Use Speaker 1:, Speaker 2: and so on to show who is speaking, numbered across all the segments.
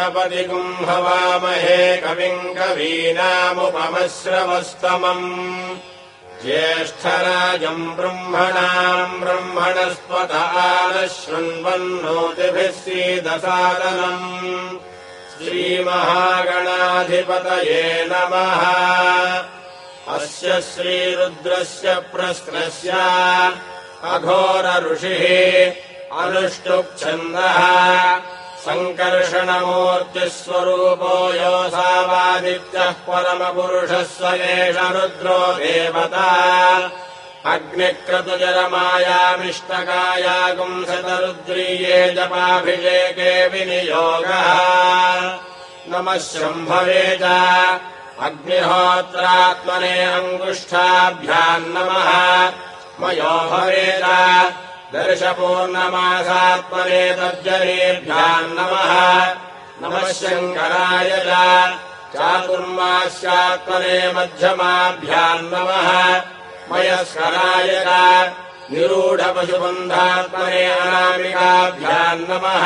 Speaker 1: प्रजापतिगुम् हवामहे कविम् कवीनामुपमश्रवस्तमम् ज्येष्ठराजम् ब्रह्मणाम् ब्रह्मणस्पत आनः शृण्वन्नोतिभिः सीदसादनम् श्रीमहागणाधिपतये नमः। अस्य श्रीरुद्रस्य प्रश्नस्य अघोर ऋषिः अनुष्टुप्छन्दः सङ्कर्षणमूर्तिस्वरूपो योऽसावादित्यः परमपुरुषः स एष रुद्रो देवता अग्निक्रतुजरमायामिष्टकायागुंसतरुद्रीये जपाभिषेके विनियोगः। नमः शम्भवे च अग्निहोत्रात्मने अङ्गुष्ठाभ्याम् नमः। मयो भवेद दर्शपूर्णमासात्मने तर्जनीभ्याम् नमः। नमः शङ्कराय च चातुर्मास्यात्मने मध्यमाभ्याम् नमः। मयस्कराय च निरूढपशुबन्धात्मने अनामिकाभ्याम् नमः।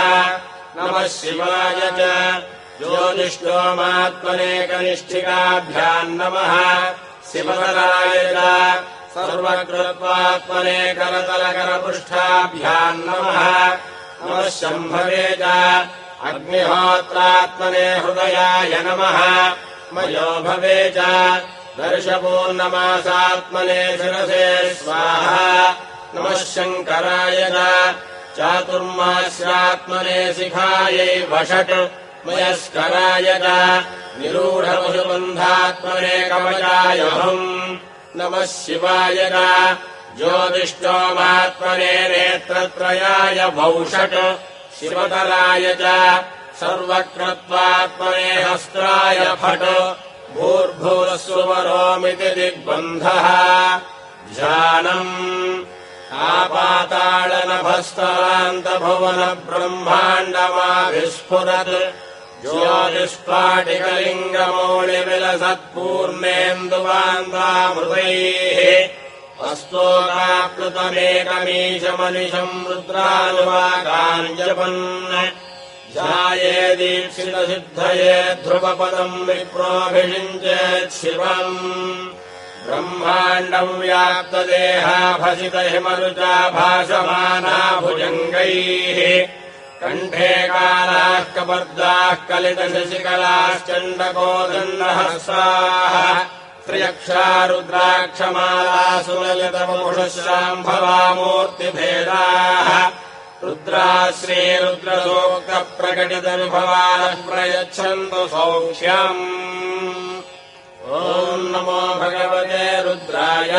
Speaker 1: नमः शिवाय च ज्योतिष्ठोमात्मने कनिष्ठिकाभ्याम् नमः। शिवतराय च सर्वकृत्वात्मने करतलकरपुष्ठाभ्याम् नमः। नमः शम्भवे च अग्निहोत्रात्मने हृदयाय नमः। मयो भवे च दर्शपूर्णमासात्मने शिरसे स्वाहा। नमः शङ्कराय च चातुर्मास्यात्मने शिखायै वषट्। मयस्कराय च निरूढपशुबन्धात्मने कवचाय हुम्। नमः शिवाय च ज्योतिष्ठोमात्मने नेत्रत्रयाय भौषट्। शिवतराय च सर्वकृत्वात्मने हस्त्राय फट्। भूर्भुवस्सुवरोमिति दिग्बन्धः ध्यानम् आपाताळनभस्तरान्तभुवनब्रह्माण्डमाविस्फुरत् ज्योतिष्पाटिकलिङ्गमौलिविलसत्पूर्णेन्दुवान्दामृतैः हस्तोकाप्लुतमेकमीशमनिशम् रुद्रानुवाकान् जपन् ध्याये दीक्षितसिद्धये ध्रुवपदम् विप्रोऽभिषिञ्चेत् शिवम्। ब्रह्माण्डम् व्याप्तदेहाभसितहिमरुचा भासमाना भुजङ्गैः कण्ठे कालाः कपर्दाः कलितशशिकलाश्चण्डकोदण्डहस्ताः त्र्यक्षा रुद्राक्षमालासु ललितमुषशाम्भवामूर्तिभेदाः रुद्राः श्रीरुद्रसूक्तप्रकटितविभवानः प्रयच्छन्तु सौख्यम्। ॐ नमो भगवते रुद्राय।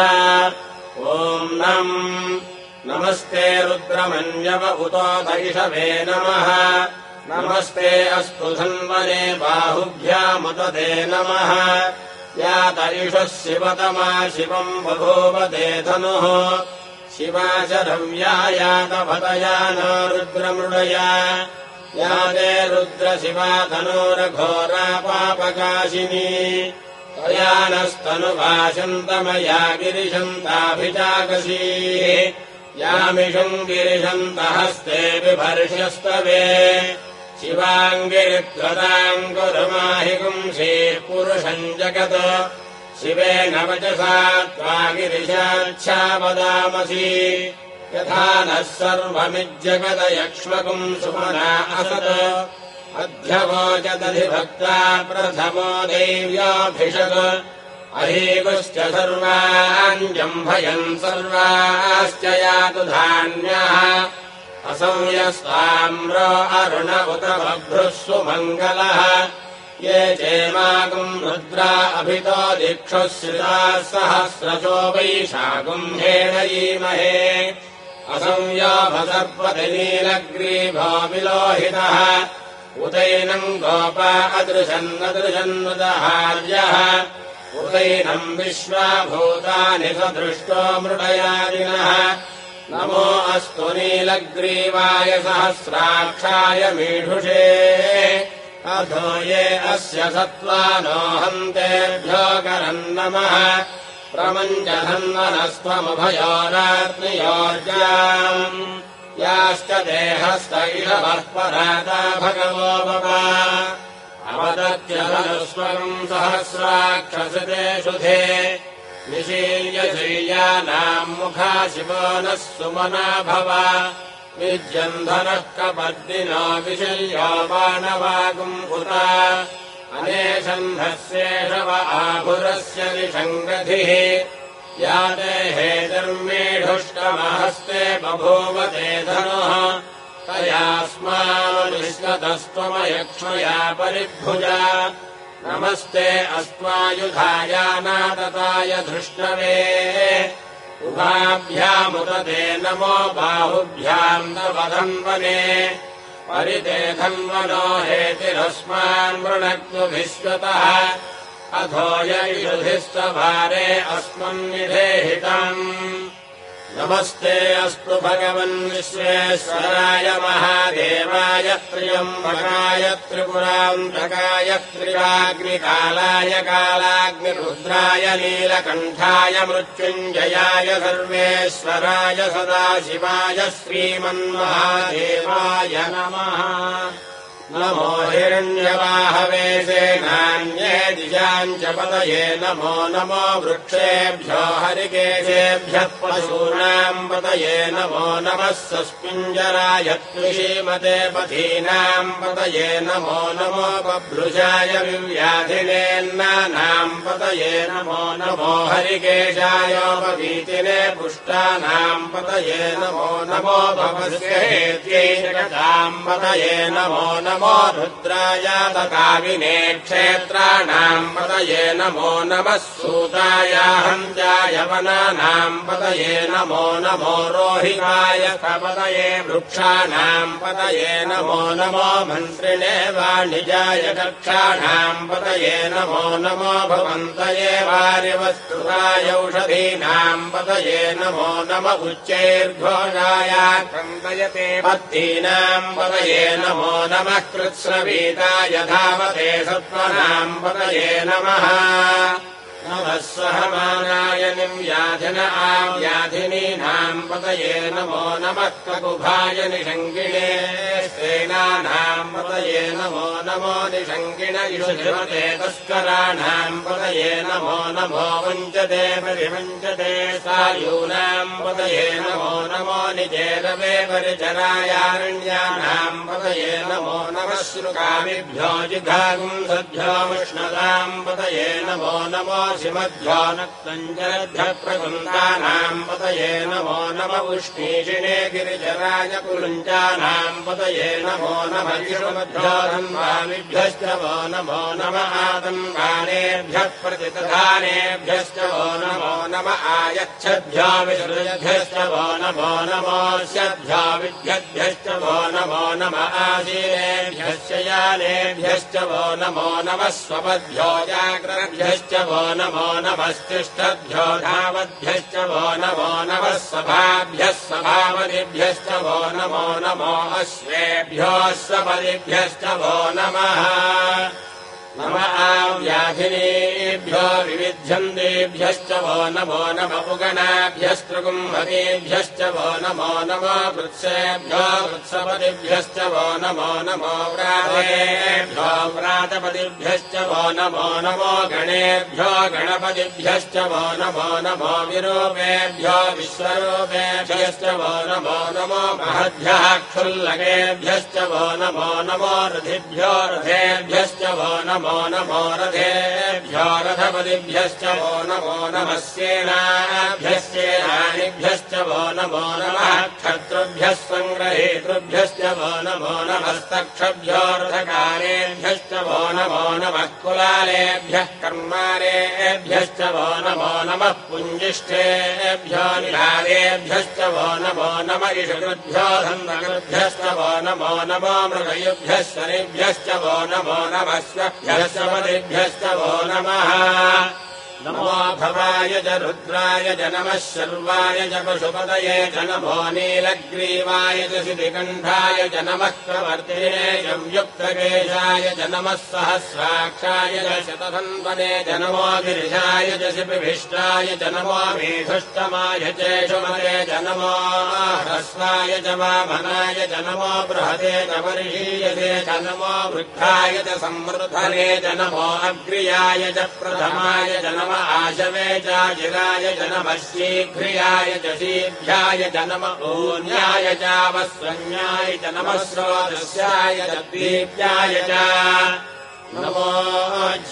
Speaker 1: ॐ नमस्ते रुद्रमन्यव उतोत इषवे नमः। नमस्ते अस्तु धन्वने बाहुभ्यामुतते नमः। यात इषः शिवतमा शिवम् बभूवते धनुः। शिवा शरव्या यातभतया न रुद्रमृडया याते रुद्रशिवा धनुरघोरा पापकाशिनी त्वया नस्तनुभाषन्तमया गिरिशन्ताभिजाकसीः यामिषम् गिरिशन्तहस्ते बिभर्ष्यस्तवे शिवाङ्गिरित्वताम् कुरुमाहि पुंसीः पुरुषम् जगत् शिवेन वचसा त्वा गिरिशाच्छा वदामसि यथा नः सर्वमिज्जगदयक्ष्मकुम् सुमना असत् अध्यवोचदधिभक्ता प्रथमो दैव्याभिषक् अहीगुश्च सर्वान् जम्भयन् सर्वाश्च यातु धान्यः असंयस्ताम्र अरुण उत बभ्रुः सुमङ्गलः ये चेमागुम् रुद्रा अभितो दिक्षुः श्रिताः सहस्रशो वैशागुम् हेणयीमहे असंयोभसर्पति नीलग्रीभो विलोहितः उदैनम् गोपा अदृशन्नदृशन्नुदहार्यः उदैनम् विश्वाभूतानि सदृष्टो मृडयादिनः नमो अस्तु नीलग्रीवाय सहस्राक्षाय मीढुषे अधो ये अस्य सत्त्वानो हन्तेभ्यो करम् नमः प्रमञ्चधन्वनस्त्वमभयोरात्मयोर्जाम् याश्च देहस्त इषवः पराता भगवो भवा पतत्यधनुस्वरम् सहस्राक्षसते शुधे निशील्य शय्यानाम् मुखा शिवो नः सुमना भव विद्यन्धनः कपर्दिनो विशल्यो बाणवागुम्भुता अनेशन्धस्येषव आभुरस्य निषङ्गधिः याते हेतर्मेढुष्टमहस्ते बभूव ते धनुः तयास्मानुष्यतस्त्वमयक्ष्मया परिभुजा नमस्ते अस्त्वायुधायानातताय धृष्णवे उभाभ्यामुदते नमो बाहुभ्याम् तवधन्वने परिते धन्वनो हेतिरस्मान् वृणक्तु विश्वतः अथो ययुधिस्तभारे अस्मन्निधेहितम् नमस्ते अस्तु भगवन् विश्वेश्वराय महादेवाय त्र्यम्बकाय त्रिपुरान्तकाय त्रिराग्निकालाय कालाग्निरुद्राय नीलकण्ठाय मृत्युञ्जयाय सर्वेश्वराय सदाशिवाय श्रीमन्महादेवाय नमः नमो हिरण्यवाहवे सेनान्ये दिशाम् च पतये नमो नमो वृक्षेभ्यो हरिकेशेभ्यः पशूनाम् पतये नमो नमः सस्मिञ्जराय त्रिशीमते पथीनाम् पतये नमो नमो बभ्रुषाय विव्याधिनेन्नानाम् पतये नमो नमो हरिकेशायोपवीतिने पुष्टानाम् पतये नमो नमो भवस्य हेत्यैकताम् पतये नमो नमो रुद्राय तकाविने क्षेत्राणाम् पतये नमो नमः सूताय हन्त्याय वनानाम् पतये नमो नमो रोहिताय पतये वृक्षाणाम् पतये नमो नमो मन्त्रिणे वाणिजाय कक्षाणाम् पतये नमो नमो भवन्तये वार्यवस्तुताय औषधीनाम् पतये नमो नम उच्चैर्घोषाय क्रन्दयते पत्तीनाम् पतये नमो नमः कृत्स्रवीताय धावते सत्त्वनाम् पतये नमः नमः सहमानाय निव्याधिन आव्याधिनीनाम् पतये नमो नमः ककुभाय निषङ्गिणे सेनानाम् पतये नमो नमो निषङ्गिण युषिवते तस्कराणाम् पतये नमो नमो वञ्चते परिवञ्चते सायूनाम् पतये नमो नमो निजेरवे परिचरायारण्यानाम् पतये नमो नमः श्रुकामिभ्यो जिघागुंसभ्यो विष्णदाम् पतये नमो नमो शिमभ्यो नक्तञ्जलभ्यः प्रकुन्दानाम् पतये नमो नम उष्णीषिणे गिरिजराय कुलुञ्चानाम् पतये नमो नमः विष्णुभ्यो धन्वामिभ्यश्च वो नमो नम आदन्वानेभ्यः प्रतिदधानेभ्यश्च वो नमो नम आयच्छद्भ्यो विसृजभ्यश्च वो नमो नमोऽस्यभ्यो विद्यद्भ्यश्च वो नमो नम आसीनेभ्यश्च यानेभ्यश्च वो नमो नमः स्वपद्भ्यो जाग्रभ्यश्च वो नमो नमस्तिष्ठद्भ्यो धावद्भ्यश्च वो नमो नमः सभाभ्यः सभावदिभ्यश्च वो नमो नमो अश्वेभ्यो स्वपदिभ्यश्च वो नमः नम आव्याधिनेभ्यो विविध्यन्तेभ्यश्च वो नमो नम पुगणाभ्यस्त्रुकुम्भकेभ्यश्च वो नमो नमो वृत्सेभ्यो वृत्सपतिभ्यश्च वो नमो नमो व्रातेभ्यो व्रातपतिभ्यश्च वो नमो नमो गणेभ्यो गणपतिभ्यश्च वो नमो नमो विरूपेभ्यो विश्वरूपेभ्यश्च वो नमो नमो महद्भ्यः क्षुल्लकेभ्यश्च वो नमो नमो रथिभ्यो रथेभ्यश्च वो नमो नमो रथेभ्यो रथपतिभ्यश्च वो नमो नमः सेनाभ्यश्चेनानिभ्यश्च वो नमो नमः क्षत्रुभ्यः सङ्ग्रहेतृभ्यश्च वो नमो नमस्तक्षभ्यो रथकारेभ्यश्च वो नमो नमः कुलालेभ्यः कर्मारेभ्यश्च वो नमो नमः पुञ्जिष्ठेभ्यो निरादेभ्यश्च वो नमो नम इषकृभ्यो धन्वकृभ्यश्च वो नमो नमो मृगयुभ्यः शनिभ्यश्च वो नमो नमः स्वभ्यश्च पदिभ्यश्च वो नमः नमो भवाय च रुद्राय च नमः शर्वाय च पशुपतये च नमो नीलग्रीवाय च शितिकण्ठाय च नमः प्रवर्तिने च युक्तकेशाय च नमः सहस्राक्षाय च शतधन्वने च नमो गिरिशाय च शिपिभिष्टाय च नमो मेधुष्टमाय चेषुमते च नमो ह्रस्वाय च वामनाय च नमो बृहते च वर्षीयसे च नमो वृद्धाय च संवृद्धने च नमो अग्र्याय च प्रथमाय च नमः आशवे च जिराय च नमः शीघ्रियाय च शीघ्राय च नमः ऊन्याय च वस्वन्याय च नमः स्रोतस्याय च दीप्याय च नमो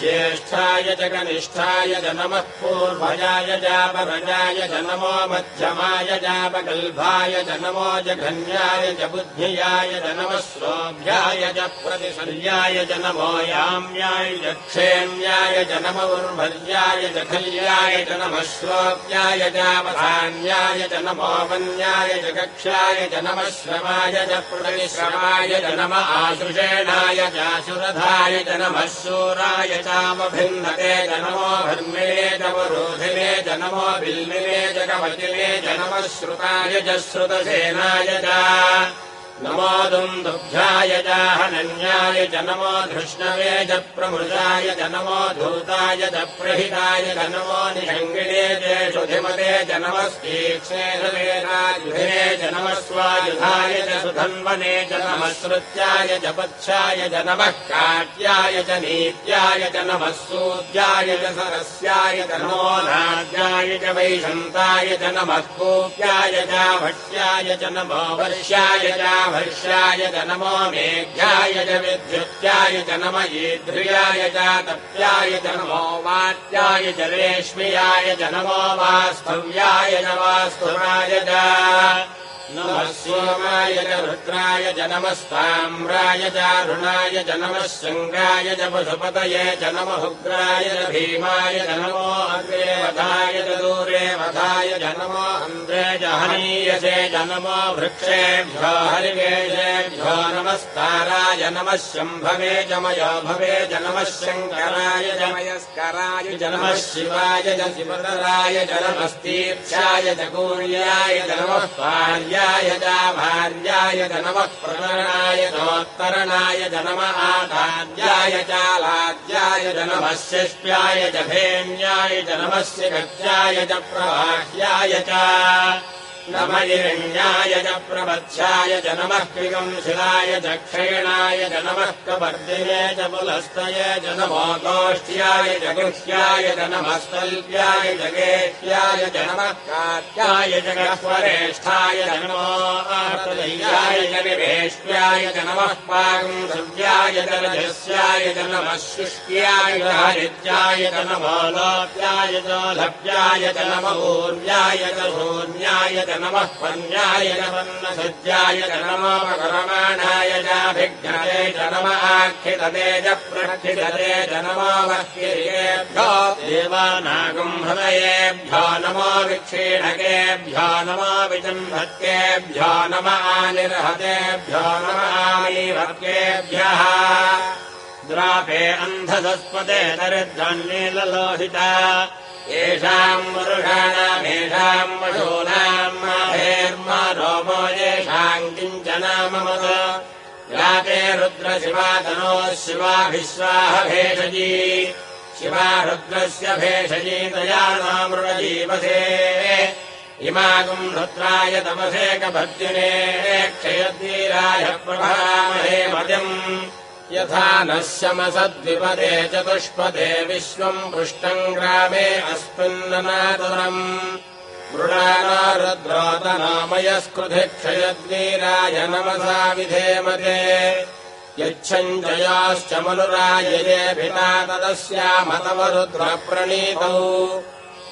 Speaker 1: ज्येष्ठाय च कनिष्ठाय च नमः पूर्वजाय च परजाय च नमो मध्यमाय च पगल्भाय च नमो जघन्याय च बुद्धियाय च नमः श्रोभ्याय च प्रतिशल्याय च नमो याम्याय च क्षेम्याय च नमो उर्भर्याय च खल्याय च नमः श्रोभ्याय च वधान्याय च नमो वन्याय च कक्ष्याय च नमः श्रवाय च प्रतिश्रवाय च नमः आशुषेणाय च सुरधाय च नमः शूराय चामभिन्नते च नमो भर्मिणे च वरोधिने च नमो बिल्मिने च कवचिने च नमः श्रुताय च श्रुतसेनाय च नमो दुन्दुभ्याय च हनन्याय च नमो धृष्णवे च प्रमृजाय च नमो धूताय च प्रहिताय च नमो निषङ्गिणे च सुधिमते च नमः तीक्ष्णेधवेरायुधे च नमः स्वायुधाय च सुधन्वने च नमः श्रुत्याय च पच्छाय च नमः काट्याय च नीत्याय च नमः सूद्याय च सरस्याय च नमो नाद्याय च वैशन्ताय च नमः कूप्याय च भट्याय च नमो वर्ष्याय च वर्षाय च नमो मेघ्याय च विद्युत्याय च नमः ईद्रियाय च तप्याय च नमो वात्याय च रेश्म्याय च नमो वास्तव्याय च वास्तुवाय च नमः सोमाय च रुद्राय च नमस्ताम्राय च अरुणाय च नमः शङ्गाय च पशुपतये च नमः उग्राय च भीमाय च नमो अग्रे वधाय च दूरे वधाय च नमो अन्ध्रे च हनीयसे च नमो वृक्षेभ्यो हरिकेशेभ्यो नमस्ताराय नमः शम्भवे च मयो भवे च नमः शङ्कराय च मयस्कराय च नमः शिवाय च शिवतराय च नमस्तीर्थ्याय च कूर्याय च नमः पार्याय च भार्याय च नमः प्रतरणाय चोत्तरणाय च नमः आधार्याय चालाद्याय च नमः शिष्प्याय च भेन्याय च नमः शिखत्याय च प्रवाह्याय च नमः हिरण्याय च प्रवत्स्याय च नमः क्रिगंशिलाय च क्षयणाय च नमः कपर्दिने च पुलस्तये च नमो गोष्ठ्याय च गुह्याय च नमः स्तल्प्याय च गेह्याय च नमः कात्याय च गह्वरेष्ठाय च नमो आर्तदय्याय च निवेष्ट्याय च नमः पागुंसव्याय च रजस्याय च नमः शुष्क्याय च हरिद्याय च नमो लोप्याय च लभ्याय च नमः ऊर्व्याय च शून्याय च नमः पन्याय च पन्नसज्जाय च नमो मकरमाणाय चाभिघ्नते च नमः आक्षितते च प्रक्षितते च नमो वह्किर्येभ्यो देवानागुम्भतयेभ्यो नमो विक्षीणकेभ्यो नमो विजम्भत्केभ्यो नमः आनिर्हतेभ्यो नमः आमीवत्केभ्यः द्रापे अन्धसस्पते दरिद्रन्नीललोहिता येषाम् वरुषाणामेषाम् पशूनाम् माभेर्मा रोमो येषाम् किञ्चनाममद याते रुद्रशिवा तनोः शिवाभिश्वाह भेषजी शिवा रुद्रस्य भेषजी तया नामृजीवसे इमागुम् रुद्राय तमसे कभर्जिने क्षयद्वीराय प्रभामहे मतिम् यथा नः शमसद्विपदे चतुष्पदे विश्वम् पुष्टम् ग्रामे अस्मिन्ननातुरम् मृडाना रुद्रोतनामयस्कृधि क्षयद्वीराय नमसा विधेमते यच्छञ्जयाश्च मनुराययेऽभिता तदस्यामतव रुद्रप्रणीतौ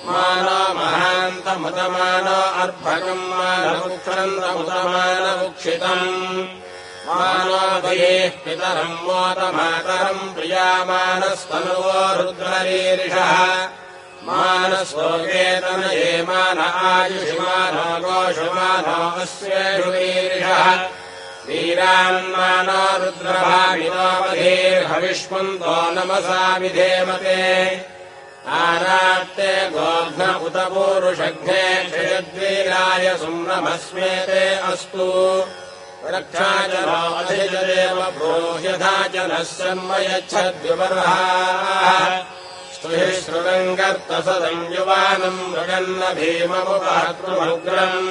Speaker 1: मानो महान्तमुतमानो अर्भकम् मानमुक्षन्तमुतमानमुक्षितम् मानोदयेः पितरम् मोदमातरम् प्रियामानस्तनुवो रुद्ररीरिषः मानसोकेतनये मान आयुषिमानो गोषुमानो अस्येषुरीरिषः वीरान्मानो रुद्रभाविनोऽवधीर्हविष्मन्तो नमसा विधेमते आरात्ते गोघ्न उत पूरुषघ्ने क्षयद्वीराय सुम्नमस्मेते अस्तु रक्षा च अधिजदेव ब्रूह्यथा च नः सन्मयच्छद्विवर्हाः स्तुहि श्रुतङ्गर्तसदम् युवानम् मृगन्न भीममुपहर्तृमुग्रम्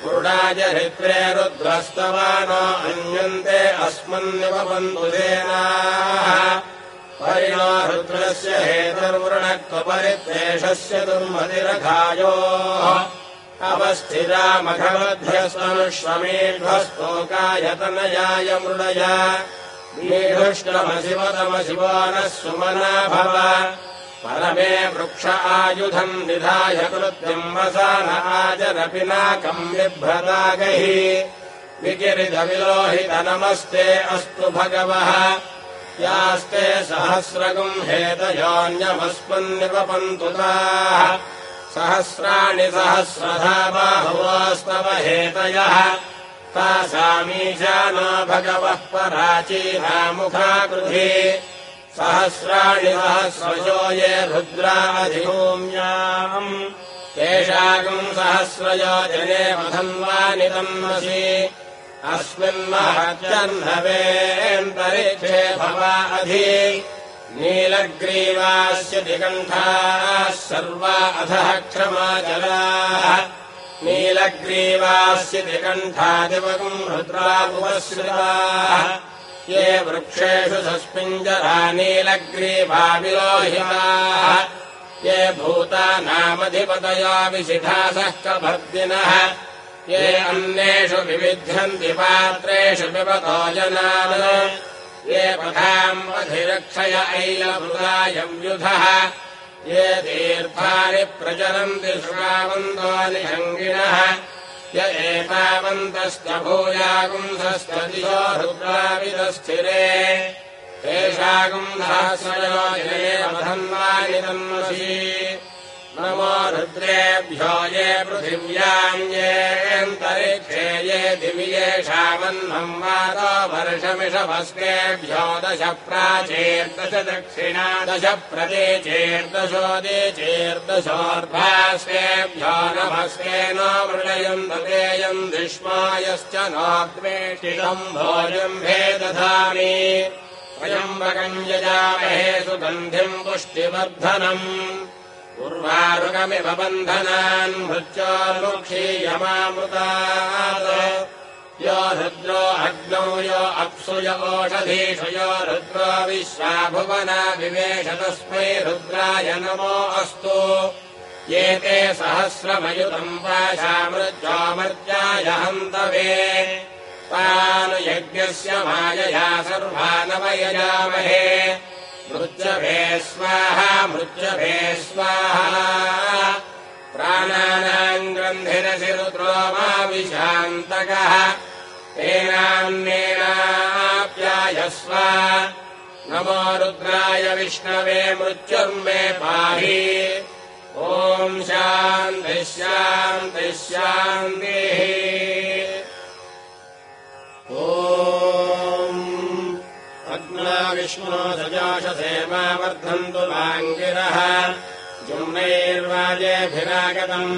Speaker 1: पुरुडाय हृत्रे रुद्रस्तवानो अन्यन्ते अस्मन्निवपन्तु देनाः परिणो रुद्रस्य हेतुर्वृणक्त्वपरिद्वेषस्य दुर्मतिरघायोः अवस्थिरामघवध्यस्तनुष्वमेध्वस्तोकायतनयाय मृडय मीढुष्टमशिवतमशिवो नः सुमना भव परमे वृक्ष आयुधम् निधाय कृत्यम् वसान आजरपिनाकम् बिभ्रतागहि विकिरितविलोहित नमस्ते अस्तु भगवः यास्ते सहस्रगुम् हेतयोऽन्यमस्मन्निवपन्तु ताः सहस्राणि सहस्रधा बाहुवोस्तव हेतयः तासामीशानो भगवः पराचीनामुखाकृधि सहस्राणि सहस्रशो ये रुद्रा अधिभूम्याम् येषागम् सहस्रयो जने मधन्वानि तन्मसि अस्मिन्महत्यह्नवेऽन्तरिक्षे भवा अधि नीलग्रीवास्य दिगण्ठाः सर्वा अधः क्षमाचलाः नीलग्रीवास्य दिगण्ठादिवगुम् रुद्रापुपश्रिताः ये वृक्षेषु सस्मिञ्जरा नीलग्रीवा विलोहिताः ये भूतानामधिपतयो विशिखासः कभर्दिनः ये अन्येषु विविध्यन्ति पात्रेषु पिबतो जनान् ये पथाम् अधिरक्षय ऐलमृगायव्युधः ये तीर्थानि प्रचरन्ति श्रावन्तो निषङ्गिणः य एतावन्तश्च भूयागुंसस्तदिशो रुद्राविदस्थिरे तेषागुंसहस्रयो ये मधन्वानि तन्मसि नमो रुद्रेभ्यो ये पृथिव्याम् येऽन्तरिक्षे ये दिवि येषामह्नम् वातो वर्षमिषभस्केभ्यो दश प्राचेर्दश दक्षिणा दश प्रदेचेर्दशोदीचेर्दशोर्ध्वास्तेभ्यो नभस्केनो मृडयम् ददेयम् धिष्मायश्च नोद्वेषितम् भोजम् भेदधामि त्र्यम्बकम् यजामहे सुगन्धिम् पुष्टिवर्धनम् उर्वारुकमिव बन्धनान् मृत्योर्मुक्षीयमामृतात् यो रुद्रो अग्नौ यो अप्सु य ओषधीषु यो रुद्रो विश्वा भुवना विवेश तस्मै रुद्राय नमो अस्तु ये ते सहस्रमयुतम् पाशामृत्योमर्त्याय हन्तवे तान् यज्ञस्य मायया सर्वानवयजामहे मृत्यभे स्वाहा मृत्यभे स्वाहा प्राणानाम् ग्रन्थिरसि रुद्रो मा विशान्तकः तेनान्नेनाप्यायस्व नमो रुद्राय विष्णवे मृत्युर्मे पाहि ॐ शान्तिः शान्तिः शान्तिः अग्ना विष्णो सजाशसेमा वर्धन्तु वाङ्गिरः जुम्नैर्वाजेभिरागतम्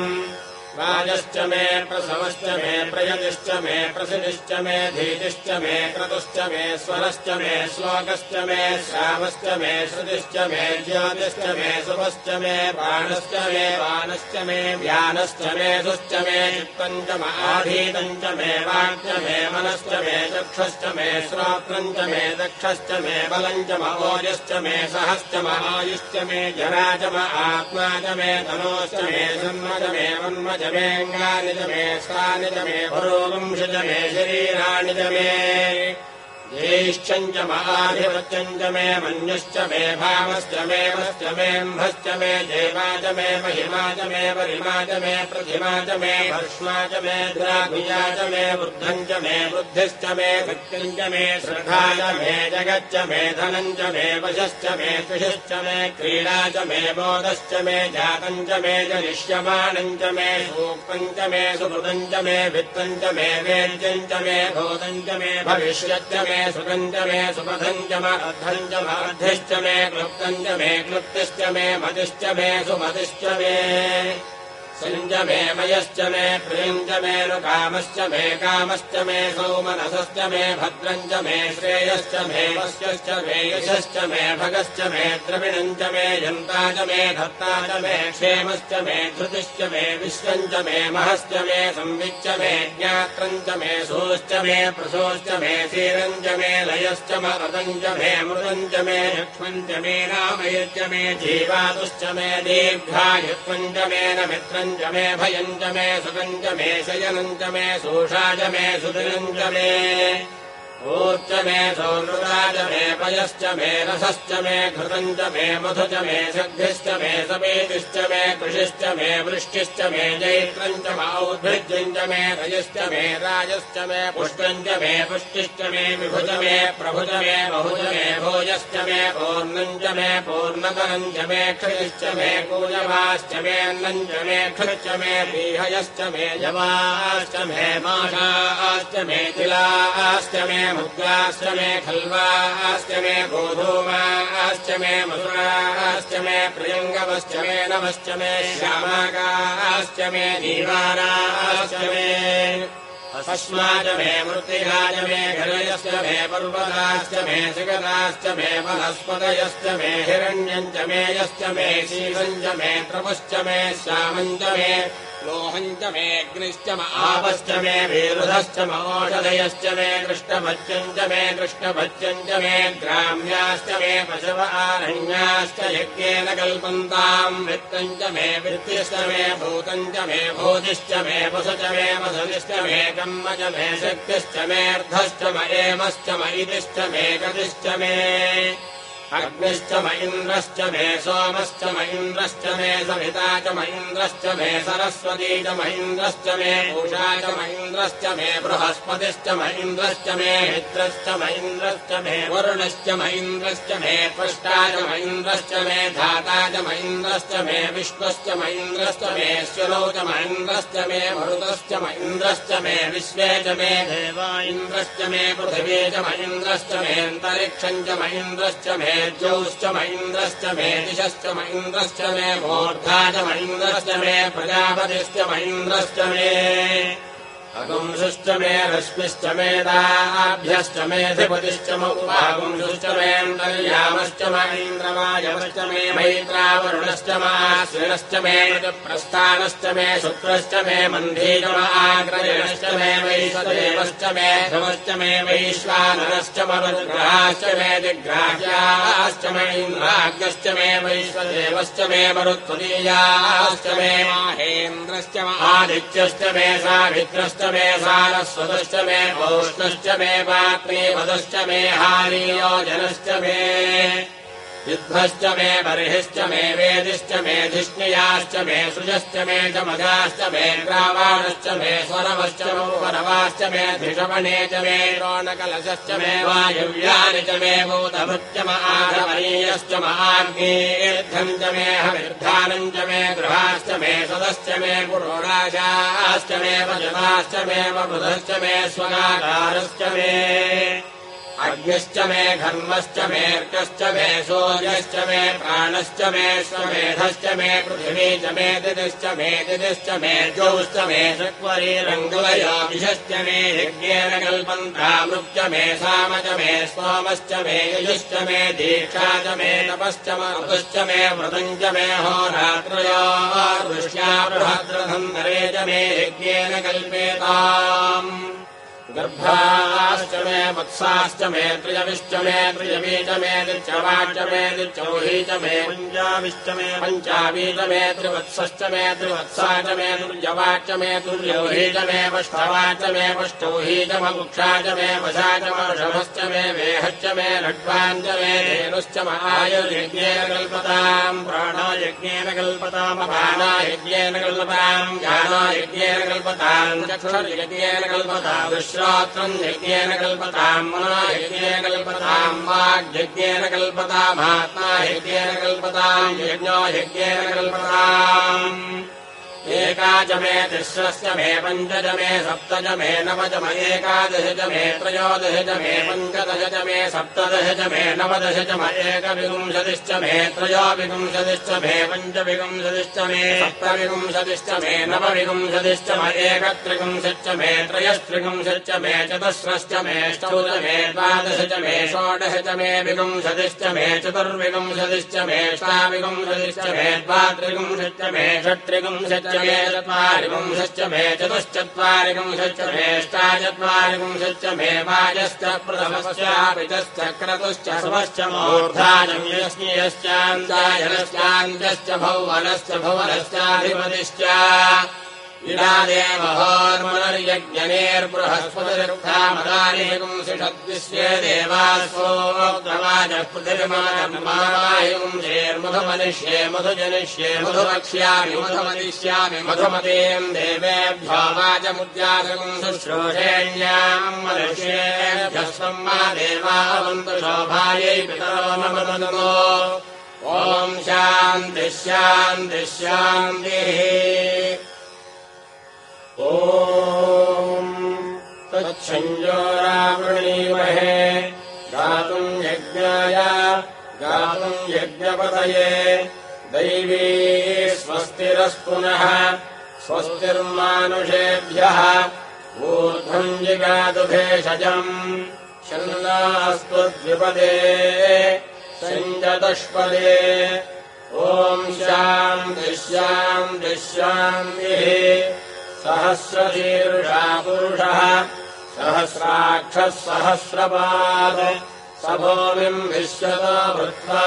Speaker 1: वाजश्च मे प्रसवश्च मे प्रयतिश्च मे प्रसिदिश्च मे धीतिश्च मे क्रतुश्च मे स्वरश्च मे श्लोकश्च मे श्रावश्च मे श्रुतिश्च मे ज्योतिश्च मे शुभश्च मे बाणश्च मे वानश्च मे व्यानश्च मे सुश्च मे चित्तम् च महाधीतम् च मे वाक्च मे मनश्च मे चक्षुश्च मे श्रोत्रम् च मे दक्षश्च मे बलम् च महोजश्च मे सहश्च महायुश्च मे जरा च आत्मा च मे तनोश्च मे जन्म च मे वन्म च मेऽङ्गानि च मे स्थानि च मे पुरोवंश च मे शरीराणि च मे ज्येष्ठम् च महाधिपत्यम् च मे मन्युश्च मे भावश्च मे वश्च मेऽम्भश्च मे देवा च मे महिमा च मे परिमा च मे प्रतिमा च मे भर्ष्मा च मे द्राघुया च मे वृद्धम् च मे बुद्धिश्च मे भक्तिम् च मे श्रद्धा च मे जगच्च मे धनम् च मे वशश्च मे कृषिश्च मे क्रीडा च मे बोधश्च मे जातम् च मे जनिष्यमाणम् च मे सूक्तम् च मे सुकृतम् च मे वित्तम् च मे वेद्यम् च मे भूतम् च मे भविष्यच्च मे मे सुगञ्च मे सुपथञ्च मर्धञ्च मर्धिश्च मे क्लुप्तञ्च मे क्लुप्तिश्च मे मतिश्च मे सुमतिश्च मे सञ्च मे मयश्च मे प्रियञ्च मे नुकामश्च मे कामश्च मे सौमनसश्च मे भद्रञ्च मे श्रेयश्च मे वश्यश्च मे यशश्च मे भगश्च मे द्रविणञ्च मे यन्ता च मे धत्ता च मे क्षेमश्च मे धृतिश्च मे विश्वञ्च मे महश्च मे संविच्च मे ज्ञात्रञ्च मे सोश्च मे प्रसोश्च मे सीरञ्च मे लयश्च मरदञ्च मे मृदञ्च मे यक्ष्मञ्च मे रामयश्च मे जीवातुश्च मे दीर्घायुत्वञ्च मे न मित्रञ्च मे भयञ्च मे सुखञ्च मे शयनञ्च मे सोषाच मे सुदिनञ्च मे ऊर्च मे सौनृताच मे पयश्च मे रसश्च मे घृतञ्च मे मधुच मे सद्भिश्च मे सपेतिश्च मे कृषिश्च मे वृष्टिश्च मे जैत्रञ्च मौद्भिज्यञ्च मे रजश्च मे राजश्च मे पुष्टञ्च मे पुष्टिश्च मे विभुज मे प्रभुज मे बहुज मे भोजश्च मे पूर्णञ्च मे पूर्णतरञ्च मे क्षयश्च मे कूजवाश्च मे अन्नञ्च मे क्षृश्च मे बीहयश्च मे जवाश्च मे माषाश्च मे तिलाश्च मे मुद्गाश्च मे खल्वाश्च मे गोधूमाश्च मे मधुराश्च मे प्रियङ्गवश्च मे नवश्च मे श्यामाकाश्च मे दीवाराश्च मे अस्माच मे मृत्तिकाच मे घरयश्च मे पर्वताश्च मे सिगताश्च मे वनस्पतयश्च मे हिरण्यञ्च मे यश्च मे शीलञ्च मे प्रभुश्च मे श्यामञ्च मे लोहञ्च मे अग्निश्च आपश्च मे वीरुधश्च मौषधयश्च मे कृष्णभज्यञ्च मे कृष्णभज्यञ्च मे ग्राम्याश्च मे पशव आरण्याश्च यज्ञेन कल्पन्ताम् वित्तञ्च मे वित्तिश्च मे भूतञ्च मे भूतिश्च मे वसुच मे वसतिश्च मे कम्मच मे शक्तिश्च मेऽर्धश्च मयेमश्च मयितिश्च मे गतिश्च मे अग्निश्च म इन्द्रश्च मे सोमश्च म इन्द्रश्च मे सविता च म इन्द्रश्च मे सरस्वती च म इन्द्रश्च मे उषा च म इन्द्रश्च मे बृहस्पतिश्च म इन्द्रश्च मे मित्रश्च म इन्द्रश्च मे वरुणश्च म इन्द्रश्च मे त्वष्टा च म इन्द्रश्च मे धाता च म इन्द्रश्च मे विष्णुश्च म इन्द्रश्च मे श्वलो च म इन्द्रश्च मे मरुतश्च म इन्द्रश्च मे विश्वे च मे देवा इन्द्रश्च मे पृथिवी च म इन्द्रश्च मेऽन्तरिक्षम् च म इन्द्रश्च मे ज्योश्च म इन्द्रश्च मे दिशश्च म इन्द्रश्च मे मूर्धा च म इन्द्रश्च मे प्रजापतिश्च म इन्द्रश्च मे अगुंसुश्च मे रश्मिश्च मे दाभ्यश्च मेऽधिपतिश्च म उपागुंसुश्च मेऽन्तर्यामश्च म इन्द्रमायवश्च मे मैत्रावरुणश्च म आश्विनश्च मे प्रस्थानश्च मे शुक्रश्च मे मन्धी च म आग्रजणश्च मे वैश्वदेवश्च मे ध्रुवश्च मे वैश्वानरश्च म रुद्राश्च मे दिग्राह्याश्च मे इन्द्राग्यश्च मे वैश्वदेवश्च मे मरुत्वदीयाश्च मे माहेन्द्रश्च म आदित्यश्च मे सावित्रश्च मे सारस्वतश्च मे पौष्णश्च मे पात्रीपदश्च मे हारीयोजनश्च मे युद्धश्च मे बर्हिश्च मे वेदिश्च मे धिष्णियाश्च मे सृजश्च मे च मगाश्च मे ग्रावाणश्च मे स्वरवश्च मौपरवाश्च मे धिषवणे च मे रोणकलशश्च मे वायुव्यानि च मे भूतभृत्य महाघवनीयश्च महाग्नेर्धम् च मे हविर्धानम् च मे गृहाश्च मे सदश्च मे पुरोडाशाश्च मे वजनाश्च मे वबुधश्च मे स्वगाकारश्च मे अग्निश्च मे घर्मश्च मेऽर्कश्च मे सूर्यश्च मे प्राणश्च मे स्वमेधश्च मे पृथिवी च मे दिदिश्च मे दिदिश्च मे ज्योश्च मे शक्वरीरङ्गुलयोगिषश्च मे यज्ञेन कल्पन्तामृक्च मे साम च मे स्तोमश्च मे यजुश्च मे दीक्षा च मे तपश्च मरुतश्च मे व्रतम् च मे होरात्रयोर्वृष्ट्या बृहद्रथन्धरे च मे यज्ञेन कल्पेताम् गर्भाश्च मे वत्साश्च मे त्रियविश्च मे त्रियवी च मे दिच्चवाच्च मे दिच्चौही च मे पञ्चाविश्च मे पञ्चावी च मे त्रिवत्सश्च मे त्रिवत्सा च मे तुर्यवाच्च मे तुर्यौही च मे पष्ठवाच्च मे पष्टौही च ममुक्षा च मे वशा च मर्षभश्च मे वेहश्च मे लड्वान् च मे धेनुश्च म आयुर्यज्ञेन कल्पताम् प्राणो यज्ञेन कल्पताम् अपानो यज्ञेन कल्पताम् ज्ञानो यज्ञेन कल्पताम् चक्षुर्यज्ञेन कल्पताम् श्रोत्रम् यज्ञेन कल्पताम् मनो यज्ञेन कल्पताम् वाग्यज्ञेन कल्पताम् आत्मा यज्ञेन कल्पताम् यज्ञो यज्ञेन कल्पताम् एका च मे तिस्रश्च मे पञ्च च मे सप्त च मे नव च मे एकादश च मे त्रयोदश च मे पञ्चदश च मे सप्तदश च मे नवदश च मे एकविंशतिश्च मे त्रयोविंशतिश्च मे पञ्चविंशतिश्च मे सप्तविंशतिश्च मे नवविंशतिश्च मे एकत्रिंशच्च मे त्रयस्त्रिंशच्च मे चतुस्रश्च मे षोडश मे द्वादश च मे षोडश च मे विंशतिश्च मे चतुर्विंशतिश्च मे षाविंशतिश्च मे द्वात्रिंशच्च मे षट्त्रिंशच्च मे चत्वारिंशच्च मे चतुश्चत्वारिंशच्च मे अष्टाचत्वारिंशच्च मे वाजश्च प्रथमश्च पितश्च क्रतुश्च शुभश्च मूर्धाजन्यश्च भौवनश्च भुवनश्चाधिपतिश्च इडादेवहोर्मनर्यज्ञनेर्बृहस्पतिर्खामदानेगुंसिषद्विश्वे देवासोऽग्रवाजः पृथिर्मायुंसेर्मधुमनिष्ये मधुजनिष्ये मधुवक्ष्यामि मधुमदिष्यामि मधुमतेम् देवेभ्यो वाचमुद्यासगुं शुश्रूषेण्याम् मनुष्येभ्यः सम्मा देवावन्तु शोभायै पितरो नमो ॐ शान्तिः शान्तिः शान्तिः ॐ तच्छञ्जोरावृणीमहे गातुम् यज्ञाय गातुम् यज्ञपतये दैवी स्वस्तिरस्तुनः स्वस्तिर्मानुषेभ्यः ऊर्ध्वम् जिगातु भेषजम् शन्नास्तु द्विपदे सञ्जतुष्पदे ॐ शान्तिः शान्तिः शान्तिः सहस्रशीर्षा पुरुषः सहस्राक्षः सहस्रपाद स भूमिम् विश्वतो भूत्वा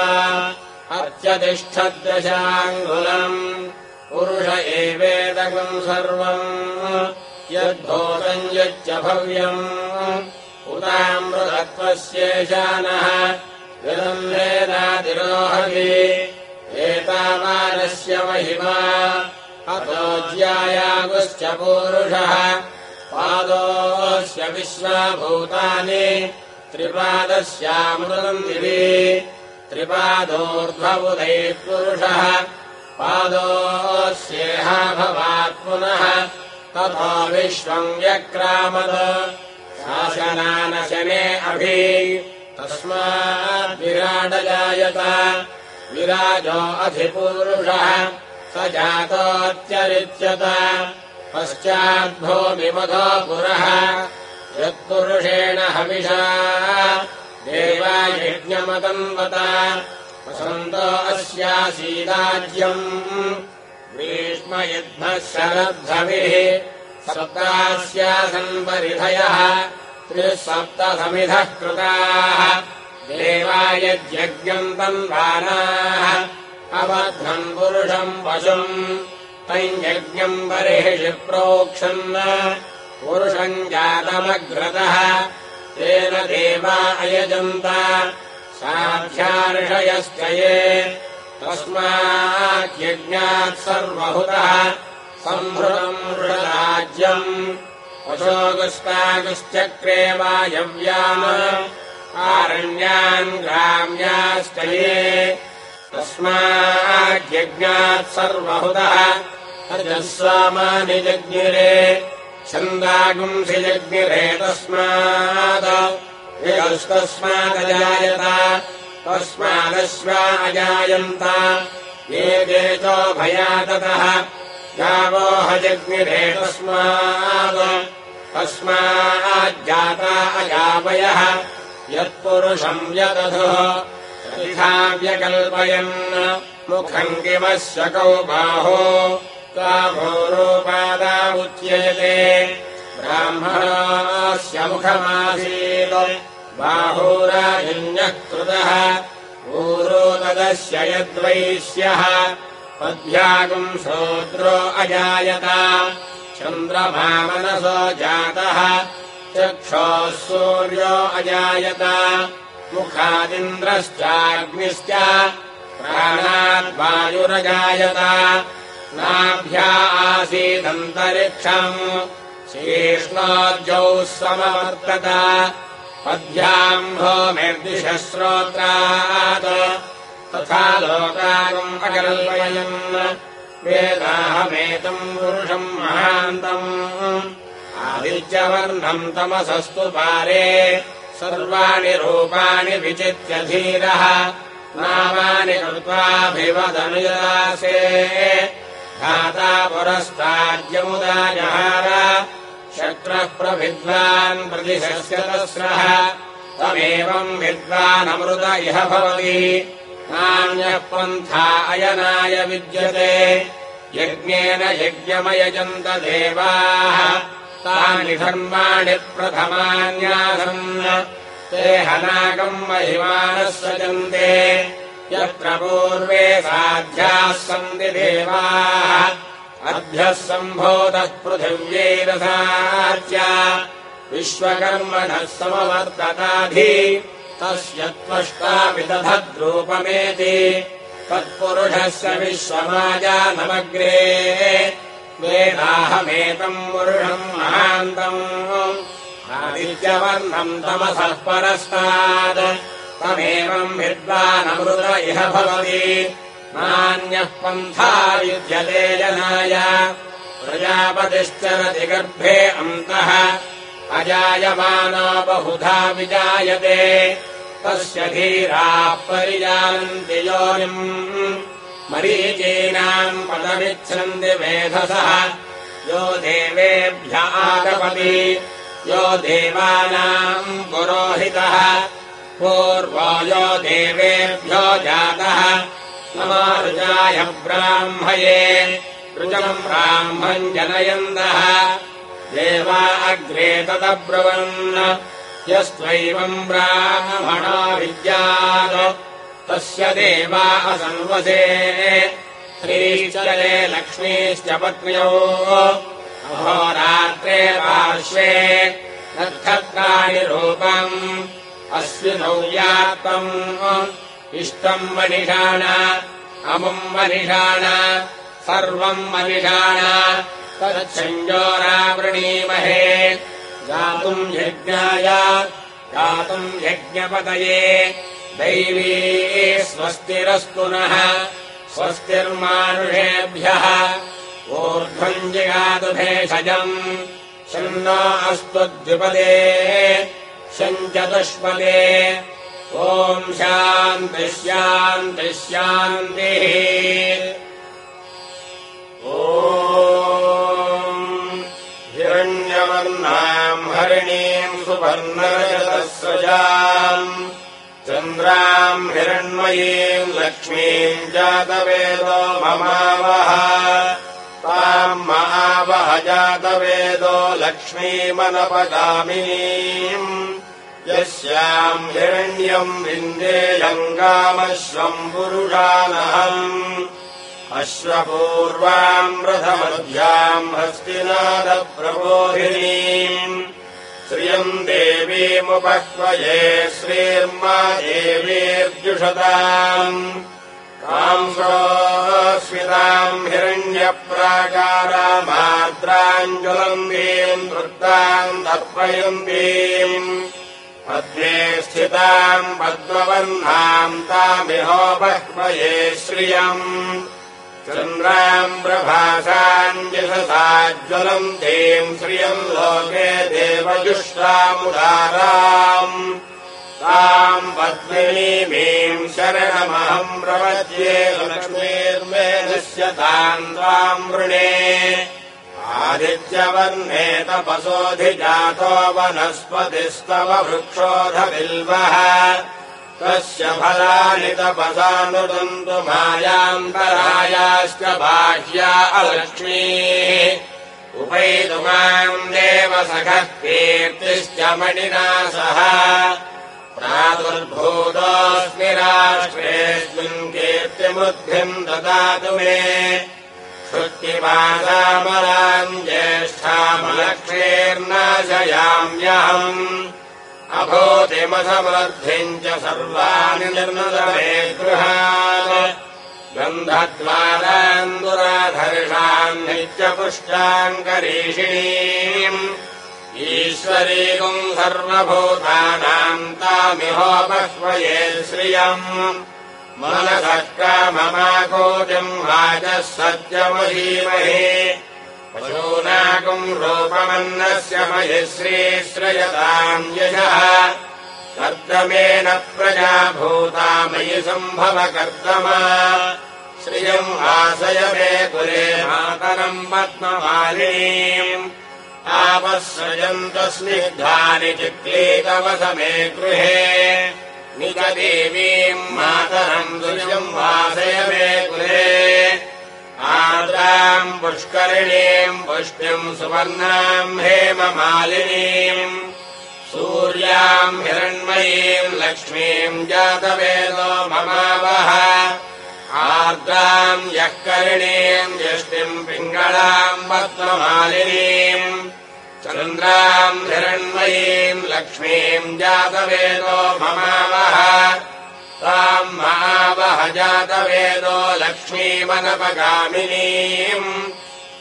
Speaker 1: अत्यतिष्ठद्दशाङ्गुलम् पुरुष एवेदकम् सर्वम् यद्भूतम् यच्च भव्यम् उतामृतत्वस्येशानः यदम् वेदातिरोहति एतावानस्य महिमा अतो ज्यायागुश्च पूरुषः पादोऽस्य विश्वभूतानि त्रिपादस्यामृतम् दिवि त्रिपादोर्ध्वबुधैः पुरुषः पादोऽस्येह भवात् पुनः ततो विश्वम् व्यक्रामत् शासनानशने अभि तस्माद्विराडजायत विराजो अधिपूरुषः स जातोऽत्यरिच्यत पश्चाद्भूमिमधो पुरः यत्पुरुषेण हविषा देवा यज्ञमतन्वत वसन्तो अस्यासीदाज्यम् ग्रीष्मयुद्धः शरद्धविः सप्तास्यासन् परिधयः त्रिसप्तसमिधः कृताः देवा यज्ञम् तन्वानाः अबध्नम् पुरुषम् पशुम् तम् यज्ञम् बर्हिषि प्रोक्षन् पुरुषम् जातमग्रतः तेन देवा अयजन्त साध्यार्षयश्च ये तस्माद्यज्ञात् सर्वहुतः सम्भृतम् वृषराज्यम् पशोगुस्तागुश्चक्रे वायव्याम् आरण्यान् ग्राम्याश्च ये तस्माद्यज्ञात् सर्वहुतः अजस्वामानि जज्ञिरे छन्दागुंसि जज्ञिरे तस्मात् यस्तस्मादजायत तस्मादश्वा अजायन्त ये देशो भयाततः गावो हजज्ञिरे तस्माज्जाता अजावयः यत्पुरुषम् यदधुः व्यकल्पयन् मुखम् किमस्य कौ बाहो कामोरोपादा उच्यते ब्राह्मणस्य मुखमासीत् बाहुराजन्यः कृतः ऊरो तदस्य यद्वैश्यः पद्भ्यागुम् शूद्रो अजायत चन्द्रमा मनसो जातः चक्षोः सूर्यो अजायत मुखादिन्द्रश्चाग्निश्च प्राणाद्वायुरजायत नाभ्या आसीदन्तरिक्षम् शीर्ष्णोर्जौः समवर्तत पद्भ्याम् भूमिर्दिशः श्रोत्रात् तथा लोकागम् अकल्पयन् वेदाहमेतम् पुरुषम् महान्तम् आदित्यवर्णम् तमसस्तु पारे सर्वाणि रूपाणि विचित्य धीरः नामानि कृत्वाभिवदनुदासे धाता पुरस्ताद्यमुदा जहार शक्रः प्रविद्वान् प्रतिशस्यतस्रः तमेवम् विद्वानमृत इह भवति नान्यः पन्था अयनाय विद्यते यज्ञेन यज्ञमयजन्त देवाः तानि धर्माणि प्रथमान्यासन् ते हनाकम् महिमानः सजन्ते यत्र पूर्वे साध्याः सन्ति देवाः अभ्यः सम्भूतः पृथिव्यैरसाच्या विश्वकर्मणः समवर्तताधि तस्य त्वष्टा विदधद्रूपमेति तत्पुरुषस्य विश्वमाजानमग्रे वेदाहमेतम् पुरुषम् महान्तम् आदित्यवर्णम् तमसः परस्तात् तमेवम् विद्वानमृत इह भवति नान्यः पन्था विद्यते जनाय प्रजापतिश्चरति गर्भे अन्तः अजायमानो बहुधा विजायते तस्य धीराः परिजानन्ति योनिम् मरीचीनाम् पदमिच्छन्ति मेधसः यो देवेभ्य आगपति यो देवानाम् पुरोहितः पूर्वो यो देवेभ्यो जातः नमो ऋजाय ब्राह्मये ऋजम् ब्राह्मम् जनयन्तः देवा अग्रे तदब्रुवन् यस्त्वैवम् ब्राह्मणो विद्यात् तस्य देवा असंवसे श्रीश्चरे लक्ष्मीश्च पत्न्यौ अहोरात्रे पार्श्वे नक्षत्राणि रूपम् अस्विनौ यात्तम् इष्टम् मनिषाण अमुम् मनिषाण सर्वम् मनिषाण तच्छञ्जोरावृणीमहे गातुम् यज्ञाय गातुम् यज्ञपतये दैवी स्वस्तिरस्तु नः स्वस्तिर्मानुषेभ्यः ऊर्ध्वम् जिगातु भेषजम् शन्नो अस्तु द्विपदे शञ्चतुष्पदे ॐ शान्तिः शान्तिः शान्तिः ॐ हिरण्यवर्णाम् हरिणीम् सुवर्णरजतस्रजाम् चन्द्राम् हिरण्मयीम् लक्ष्मीम् जातवेदो ममावह ताम् महावह जातवेदो लक्ष्मीमनपगामिनीम् यस्याम् हिरण्यम् विन्देयम् गामश्वम् पुरुषानहम् अश्वपूर्वाम् रथमध्याम् हस्तिनादप्रबोधिनीम् श्रियम् देवीमुपह्वये श्रीर्मा देवीर्जुषताम् कांसोऽस्मिताम् हिरण्यप्राकारामार्द्राञ्ज्वलन्तीम् वृत्ताम् तर्पयन्तीम् पद्मे स्थिताम् पद्मवर्णाम् तामिहोपह्वये श्रियम् चन्द्राम् प्रभासाम् यशसाज्ज्वलन्तीम् श्रियम् लोके देवजुष्टामुदाराम् ताम् पद्मिनीमीम् शरणमहम् प्रपद्ये लक्ष्मीर्मे नश्यताम् त्वाम् वृणे आदित्यवर्णे तपसोऽधिजातो वनस्पतिस्तव वृक्षोऽधबिल्वः तस्य फलानि तपसानुदन्तु मायान्तरायाश्च बाह्या अलक्ष्मीः उपैतुमाम् देवसखः कीर्तिश्च मणिना सह प्रादुर्भूतोऽस्मि राष्ट्रेऽस्मिन् कीर्तिमुद्धिम् ददातु मे श्रुतिपादामलाम् ज्येष्ठामलक्ष्मीर्नाशयाम्यहम् अभूतिमसमृद्धिम् च सर्वाणि निर्नदमे गृहात् गन्धद्वाराम् दुराधर्षाम् नित्यपुष्टाम् करीषिणीम् ईश्वरीकुम् सर्वभूतानाम् तामिहोपह्वये श्रियम् मनसः काममाकोजम् वाचः सत्यमधीमहे पशूनागुम् रूपमन्नस्य मयि श्रीश्रयताम् यशः कर्दमेन प्रजा भूता मयि सम्भव कर्दमा श्रियम् आशय मे कुले मातरम् पद्ममालिनीम् आपःसृजन्त स्निग्धानि चिक्लीतवस मे गृहे निजदेवीम् मातरम् दुर्यम् वासय मे कुले आर्द्राम् पुष्करिणीम् पुष्टिम् सुवर्णाम् हेममालिनीम् सूर्याम् हिरण्मयीम् लक्ष्मीम् जातवेदो ममावह आर्द्राम् यः करिणीम् यष्टिम् पिङ्गळाम् पद्ममालिनीम् चन्द्राम् हिरण्मयीम् लक्ष्मीम् जातवेदो ममावह ताम् महावह जातवेदो लक्ष्मीमनपगामिनीम्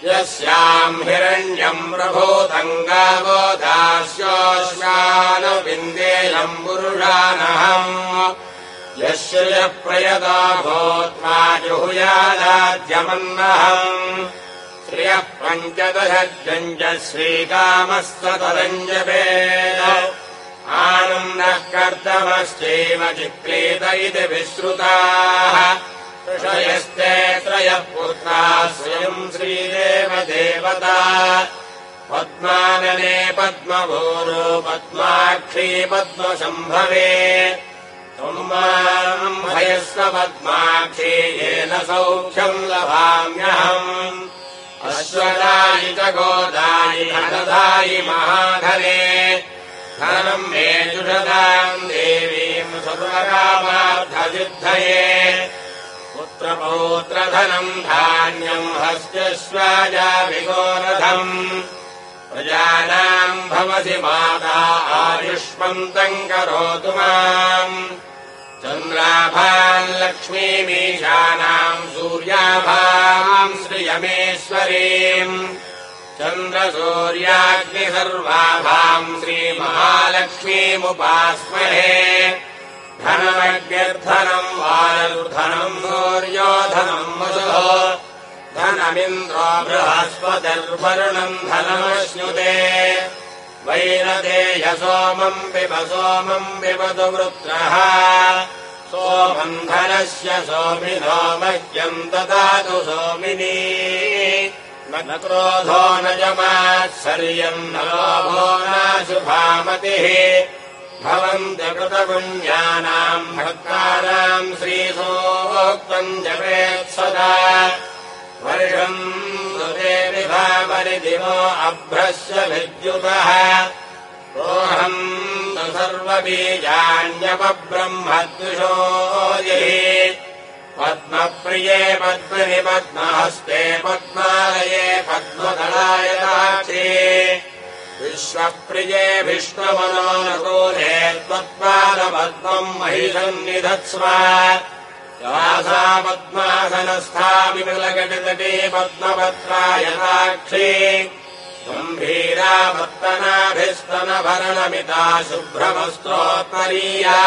Speaker 1: यस्याम् हिरण्यम् प्रभूतम् गावो दास्योऽश्वानविन्देयम् पुरुषानहम् यस्य प्रयता भूत्वा जुहुयादाद्यमन्नहम् श्रियः पञ्चदशजञ्ज श्रीकामस्ततरञ्जपेद आनन्दः कर्दमश्चैव चिक्लीत इति विश्रुताः ऋषयस्ते त्रयः पुत्राः स्वयम् श्रीदेवदेवता पद्मानने पद्मभूरो पद्माक्षी पद्मसम्भवे त्वम् माम् भयस्व पद्माक्षी येन सौख्यम् लभाम्यहम् अश्वदायि च गोदायि धनदायि महाधने धनम् मे जुषताम् देवीम् सर्वकामार्थसिद्धये पुत्रपौत्रधनम् धान्यम् हस्त्यश्वाजाभिगोरथम् प्रजानाम् भवसि माता आयुष्मन्तम् करोतु माम् चन्द्राभाम् लक्ष्मीमीशानाम् सूर्याभाम् श्रियमेश्वरीम् चन्द्रसूर्याग्निसर्वाभाम् श्रीमहालक्ष्मीमुपास्महे धनमग्निर्धनम् वायुर्धनम् सूर्योधनम् वसुः धनमिन्द्रो बृहस्पतिर्वरुणम् धनमश्नुते वैरतेय सोमम् पिबतु वृत्रः सोमम् धनस्य सोमिनो मह्यम् ददातु सोमिनी न क्रोधो न जमात्सर्यम् न लोभो नाशुभामतिः भवन्त्य कृतपुण्यानाम् भक्तानाम् श्रीसूक्तम् जपेत् सदा वर्षम् सुते विभावरिदिवो अभ्रस्य विद्युतः सोऽहम् तु सर्वबीजान्यपब्रह्मद्विषोऽयि पद्मप्रिये पद्मिनि पद्महस्ते पद्मालये पद्मदलायताक्षे विश्वप्रिये विष्णुमनोनुकूले त्वत्पादपद्मम् महिषम् निधत्स्व यासा पद्मासनस्था विमलघटितटे पद्मपत्रायताक्षी गम्भीरा पत्तनाभिस्तनभरणमिता शुभ्रवस्त्रोत्तरीया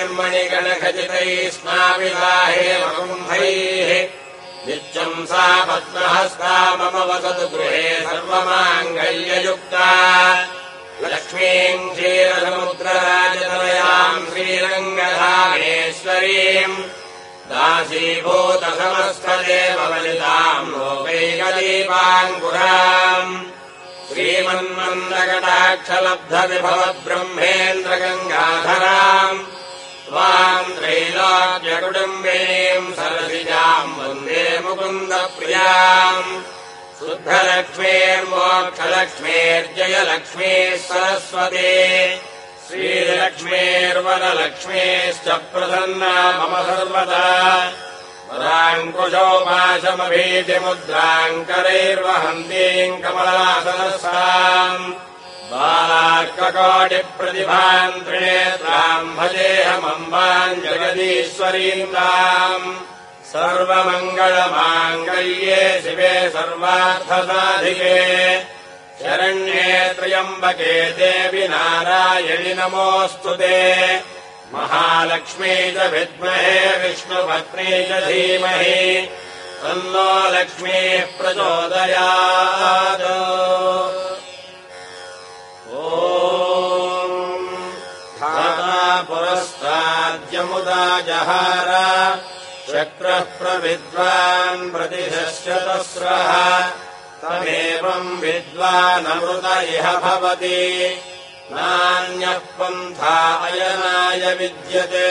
Speaker 1: लक्ष्मीर्दिव्यैर्गजेन्द्रैर्मणिगणखचितैः स्नापिता हेमकुम्भैः नित्यम् सा पद्महस्ता मम वसतु गृहे सर्वमाङ्गल्ययुक्ता लक्ष्मीम् क्षीरसमुद्रराजतनयाम् श्रीरङ्गधामेश्वरीम् दासीभूतसमस्तदेववलिताम् लोकैकदीपाङ्कुराम् श्रीमन्मन्दकटाक्षलब्धविभवद्ब्रह्मेन्द्रगङ्गाधराम् त्वाम् त्रैलोक्यकुटुम्बिनीम् सरसिजाम् वन्दे मुकुन्दप्रियाम् शुद्धलक्ष्मीर्मोक्षलक्ष्मीर्जयलक्ष्मीः सरस्वती श्रीलक्ष्मीर्वरलक्ष्मीश्च प्रसन्ना मम सर्वदा वराङ्कुशोपाशमभीतिमुद्राम् करैर्वहन्तीम् कमलासनस्ताम् बालार्ककोटिप्रतिभाम् त्रिनेत्राम् भजेऽहमम्बाम् जगदीश्वरीम् ताम् सर्वमङ्गलमाङ्गल्ये शिवे सर्वार्थसाधिके शरण्ये त्र्यम्बके देवि नारायणि नमोऽस्तु ते महालक्ष्मी च विद्महे विष्णुपत्नी च धीमहि तन्नो लक्ष्मीः प्रचोदयात् ॐ धाता पुरस्ताद्यमुदा जहार शक्रः प्रविद्वान् प्रतिशश्चतस्रः तमेवम् विद्वानमृत इह भवति नान्यः पन्था अयनाय विद्यते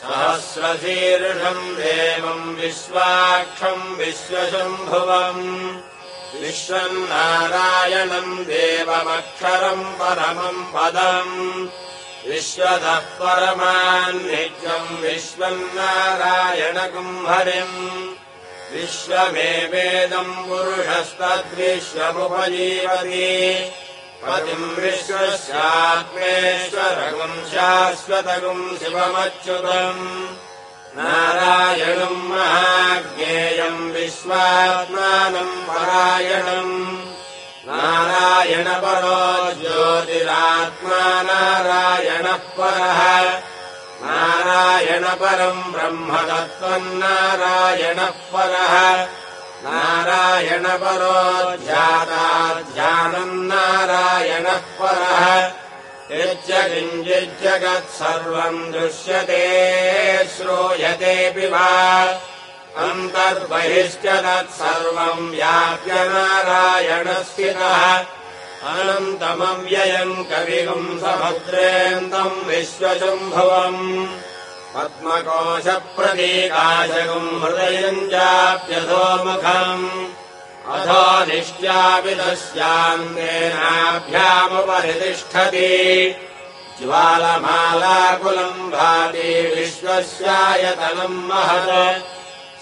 Speaker 1: सहस्रशीर्षम् देवम् विश्वाक्षम् विश्वशम्भुवम् विश्वम् नारायणम् देवमक्षरम् परमम् पदम् विश्वतः परमान्नित्यम् विश्वम् नारायणकम् हरिम् विश्वमेवेदम् पुरुषस्तद्विश्वमुपजीवति पतिम् विश्वस्यात्मेश्वरगुम् शाश्वतगुम् शिवमच्युतम् नारायणम् महाज्ञेयम् विश्वात्मानम् परायणम् नारायणपरो ज्योतिरात्मा नारायणः परः नारायणपरम् ब्रह्मतत्त्वम् नारायणः परः नारायणपरो ध्याताध्यानम् नारायणः परः यच्च किञ्चिज्जगत्सर्वम् दृश्यते श्रूयतेऽपि वा अन्तर्बहिश्च तत्सर्वम् व्याप्य नारायणः स्थितः अनन्तमव्ययम् कविगुम् समुद्रेन्दम् विश्वशम्भुवम् पद्मकोशप्रतीकाशगुम् हृदयम् चाप्यधोमुखम् अधो निश्चापि तस्यान्तेनाभ्यामुपरि तिष्ठति ज्वालमालाकुलम् भाति विश्वस्यायतनम् महत्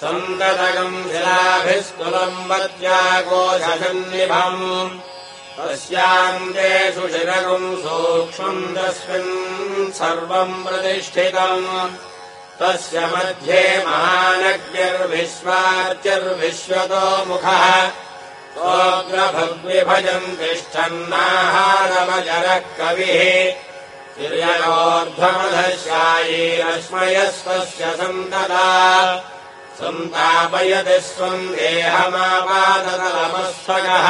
Speaker 1: सन्ततगम् शिलाभिस्तुलम् वत्याकोशसन्निभम् तस्यान्तेषु शिरगुम् सूक्ष्मम् तस्मिन् सर्वम् प्रतिष्ठितम् तस्य मध्ये महानग्निर्विश्वार्चिर्विश्वतो मुखः सोऽग्रभग्विभजम् तिष्ठन्नाहारमजरः कविः तिर्ययोर्ध्वमधशायीरश्मयस्तस्य सन्तता सन्तापयति स्वम् देहमापादतलमस्तकः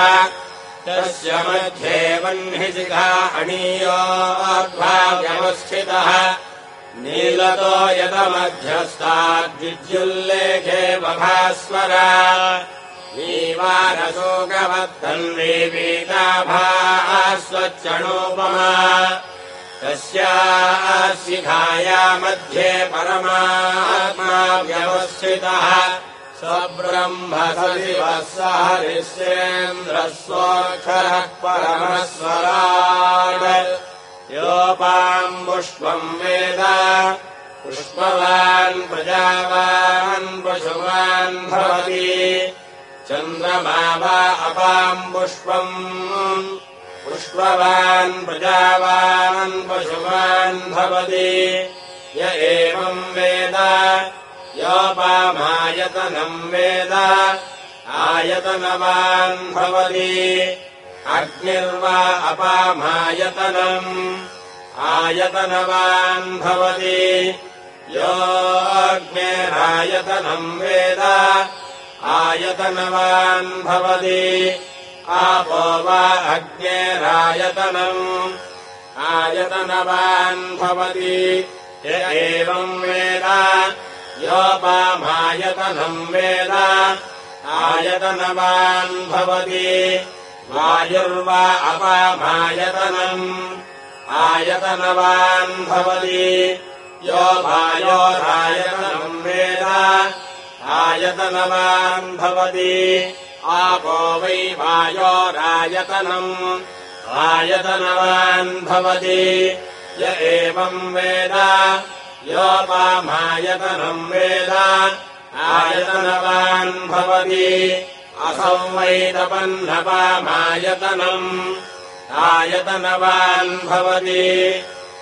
Speaker 1: तस्य मध्ये वह्निशिखा अणीयोऽर्धाव्यवस्थितः नीलतो यतमध्यस्ताद्विद्युल्लेखे बभास्वरा नीवारशोकवत्तन्वीपीताभास्वच्चणोपमा तस्याः शिखाया मध्ये परमात्मा व्यवस्थितः स ब्रह्म सदिवः स हरिश्चेन्द्रः सोऽक्षरः परमस्वराट् योपाम् पुष्पम् वेद पुष्पवान् प्रजावान् पशुवान् भवति चन्द्रमा वा अपाम् पुष्पम् पुष्पवान् प्रजावान् पशुवान् भवति य एवम् वेद योपामायतनम् वेद आयतनवान् भवति अग्निर्वा अपामायतनम् आयतनवान् भवति योऽग्नेरायतनम् वेद आयतनवान् भवति आपो वा अग्नेरायतनम् आयतनवान् भवति य एवम् वेद योपामायतनम् वेद आयतनवान् भवति वायुर्वा अपामायतनम् आयतनवान् भवति यो वायोरायतनम् वेद आयतनवान् भवति आपो वै वायोरायतनम् आयतनवान् भवति य एवम् वेद योपामायतनम् वेद आयतनवान् भवति असौ वै तपन्नपामायतनम् आयतनवान् भवति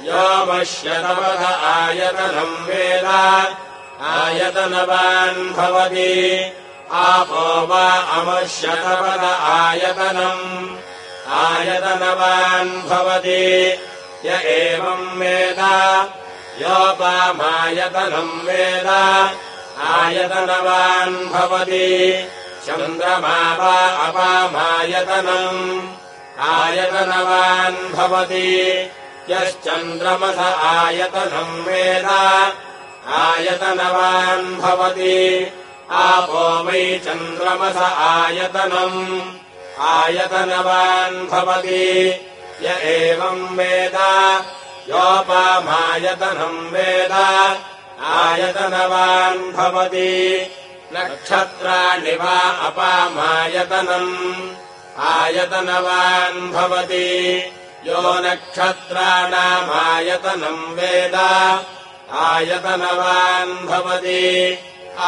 Speaker 1: यो मश्यतपथ आयतनम् वेद आयतनवान् भवति आपो वा अमश्यतपथ आयतनम् आयतनवान् भवति य एवम् वेद योपामायतनम् वेद आयतनवान् भवति चन्द्रमा वा अपामायतनम् आयतनवान् भवति यश्चन्द्रमस आयतनम् वेद आयतनवान् भवति आपो वै चन्द्रमस आयतनम् आयतनवान् भवति य एवम् वेद योपामायतनम् वेद आयतनवान् भवति नक्षत्राणि वा अपामायतनम् आयतनवान् भवति यो नक्षत्राणामायतनम् वेद आयतनवान् भवति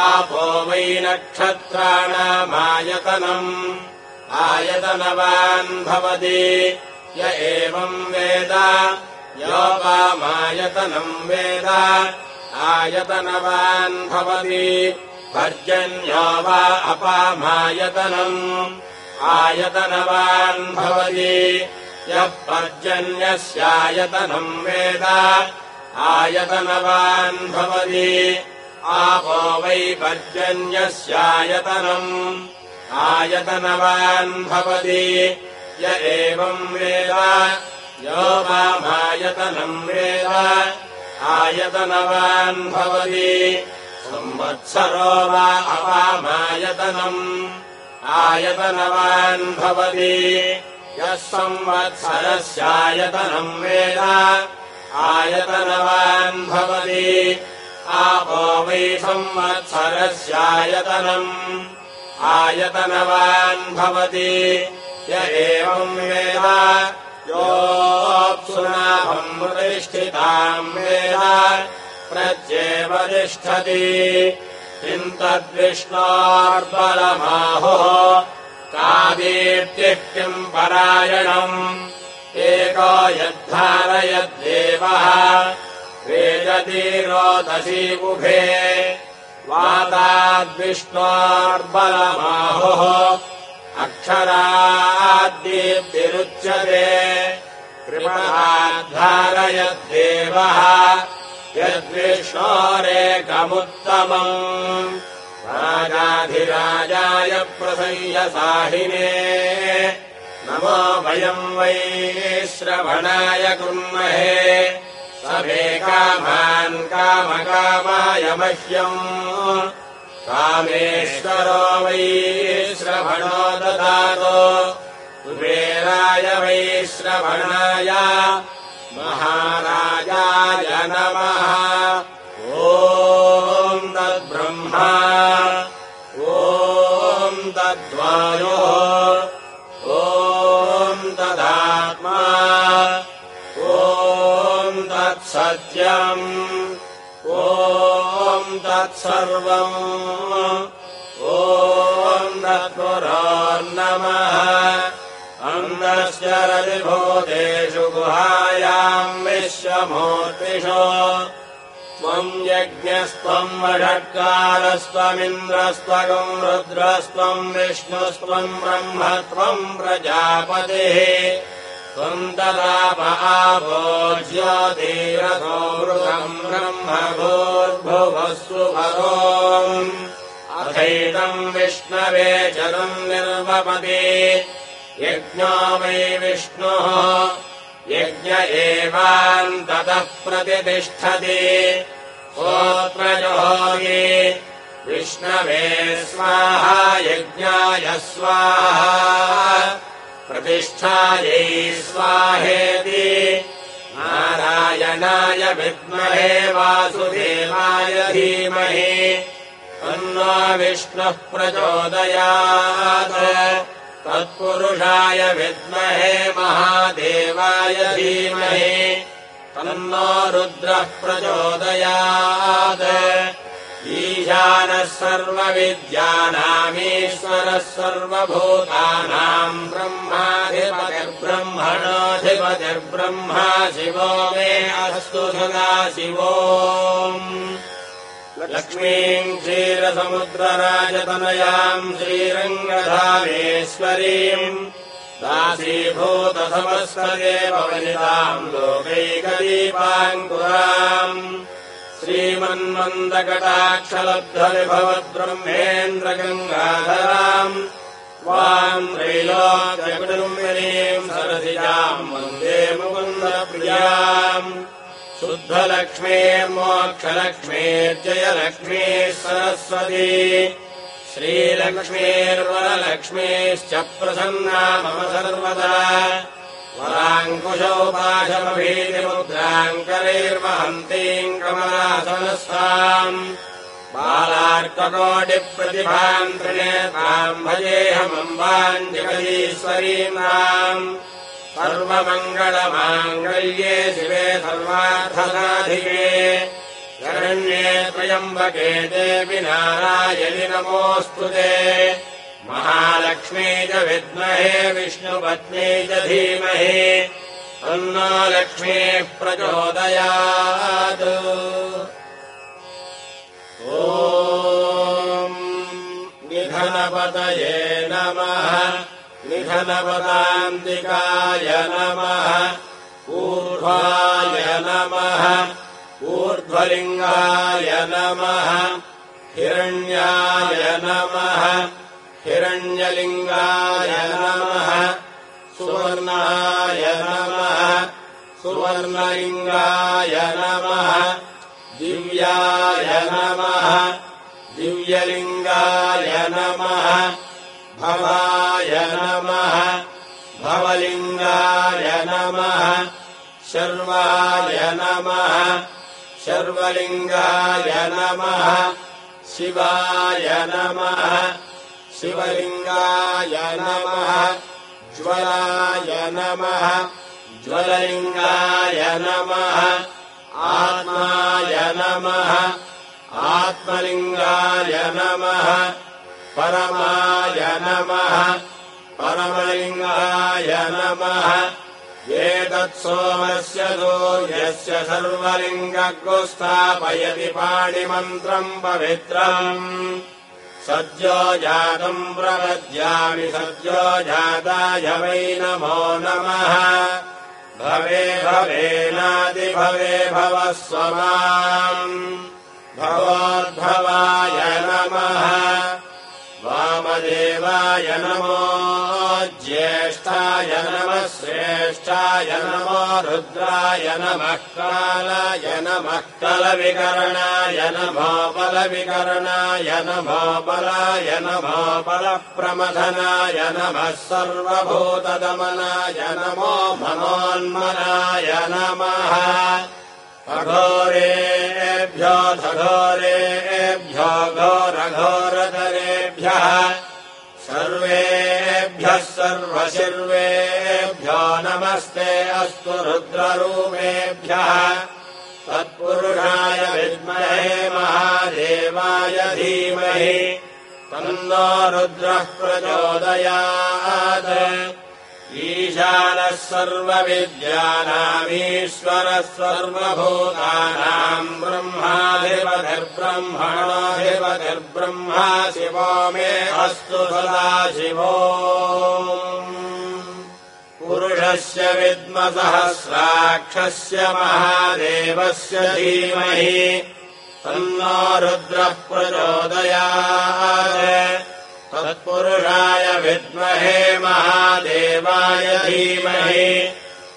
Speaker 1: आपो वै नक्षत्राणामायतनम् आयतनवान् भवति य एवम् वेद योपामायतनम् वेद आयतनवान् भवति पर्जन्यो वा अपामायतनम् आयतनवान् भवति यः पर्जन्यस्यायतनम् वेद आयतनवान् भवति आपो वै पर्जन्यस्यायतनम् आयतनवान् भवति य एवम् वेद योपामायतनम् वेद आयतनवान् भवति संवत्सरो वा अपामायतनम् आयतनवान् भवति यः संवत्सरस्यायतनम् वेद आयतनवान् भवति आपो वै संवत्सरस्यायतनम् आयतनवान् भवति य एवम् वेद योऽप्सुनाभम् प्रतिष्ठिताम् वेद प्रत्येव तिष्ठति किम् तद्विष्णोर्बलमाहुः का दीप्तिः किम् परायणम् एको यद्धारयद्देवः वेदति रोदसी उभे वाताद्विष्णोर्बलमाहुः अक्षराद्दीप्तिरुच्यते कृपणाद्धारयद्देवः यद्विष्णोरेकमुत्तमम् राजाधिराजाय प्रसह्यसाहिने नमो वयम् वै श्रवणाय कुर्महे समे कामान् कामकामाय मह्यम् कामेश्वरो वै श्रवणो ददातु कुबेराय वै श्रवणाय महाराजाय नमः ॐ तद्ब्रह्मा ॐ तद्वायुः ॐ तदात्मा ॐ तत्सत्यम् ॐ तत्सर्वम् ॐ तत्पुरोर्नमः अन्नस्य रतिभूतेषु गुहायाम् विश्वमूर्तिषु त्वम् यज्ञस्त्वम् वषट्कारस्त्वमिन्द्रस्त्वगम् रुद्रस्त्वम् विष्णुस्त्वम् ब्रह्म त्वम् प्रजापतिः त्वम् तदाप आपो ज्योतिरसो मृगम् ब्रह्म भूर्भुवः सुभरोम् अथैदम् विष्णवे चरम् निर्वपति यज्ञो वै विष्णुः यज्ञ एवान्ततः प्रतितिष्ठति होत्रजोहि विष्णवे स्वाहा यज्ञाय स्वाहा प्रतिष्ठायै स्वाहेति नारायणाय विद्महे वासुदेवाय धीमहि तन्नो विष्णुः प्रचोदयात् तत्पुरुषाय विद्महे महादेवाय धीमहि तन्नो रुद्रः प्रचोदयात् ईशानः सर्वविद्यानामीश्वरः सर्वभूतानाम् ब्रह्माधिपतिर्ब्रह्मणोऽधिपतिर्ब्रह्मा शिवो मे अस्तु सदा शिवो लक्ष्मीम् क्षीरसमुद्रराजतनयाम् श्रीरङ्गधामेश्वरीम् दासीभूतसमस्तदेव वनिताम् लोकैकदीपाङ्कुराम् श्रीमन्मन्दकटाक्षलब्धविभवद्ब्रह्मेन्द्रगङ्गाधराम् त्वाम् त्रैलोक्यकुटुम्बिनीम् सरसिजाम् वन्दे मुकुन्दप्रियाम् शुद्धलक्ष्मीर्मोक्षलक्ष्मीर्जयलक्ष्मीः सरस्वती श्रीलक्ष्मीर्वरलक्ष्मीश्च प्रसन्ना मम सर्वदा वराङ्कुशोपाशमभीतिमुद्राङ्करैर्वहन्तीम् कमलासनस्थाम् बालार्ककोटिप्रतिभाम् त्रिनेत्राम् भजेऽहमम्बाम् जगदीश्वरीम् सर्वमङ्गलमाङ्गल्ये शिवे सर्वार्थसाधिके शरण्ये त्र्यम्बके देवि नारायणि नमोऽस्तु ते महालक्ष्मी च विद्महे विष्णुपत्नी च धीमहि तन्नो लक्ष्मीः प्रचोदयात् ॐ निधनपतये नमः निधनपदान्तिकाय नमः ऊर्ध्वाय नमः ऊर्ध्वलिङ्गाय नमः हिरण्याय नमः हिरण्यलिङ्गाय नमः सुवर्णाय नमः सुवर्णलिङ्गाय नमः दिव्याय नमः दिव्यलिङ्गाय नमः भवाय नमः भवलिङ्गाय नमः शर्वाय नमः शर्वलिङ्गाय नमः शिवाय नमः शिवलिङ्गाय नमः ज्वलाय नमः ज्वललिङ्गाय नमः आत्माय नमः आत्मलिङ्गाय नमः परमाय नमः परमलिङ्गाय नमः एतत्सोमस्य सूर्यस्य सर्वलिङ्गगो स्थापयति पाणिमन्त्रम् पवित्रम् सद्यो जातम् प्रपद्यामि सद्यो जाताय वै नमो नमः भवे भवेनादिभवे भवः स्वमाम् भवोद्भवाय नमः वामदेवाय नमो ज्येष्ठाय नमः श्रेष्ठाय नमो रुद्राय नमः कालाय नमः कलविकरणाय नमो बलविकरणाय नमो बलाय नमो बलप्रमथनाय नमः सर्वभूतदमनाय नमो मनोन्मनाय नमः अघोरेभ्यो घोरेभ्यो घोरघोरतरेभ्यः सर्वेभ्यः सर्वशिर्वेभ्यो नमस्ते अस्तु रुद्ररूपेभ्यः तत्पुरुषाय विद्महे महादेवाय धीमहि तन्नो रुद्रः प्रचोदयात् ईशानः सर्वविद्यानामीश्वरः सर्वभूतानाम् ब्रह्माधिपतिर्ब्रह्मणोऽधिपतिर्ब्रह्मा शिवो मे अस्तु सदा शिवो पुरुषस्य विद्मसहस्राक्षस्य महादेवस्य धीमहि तन्नो रुद्रः प्रचोदयात् तत्पुरुषाय विद्महे महादेवाय धीमहि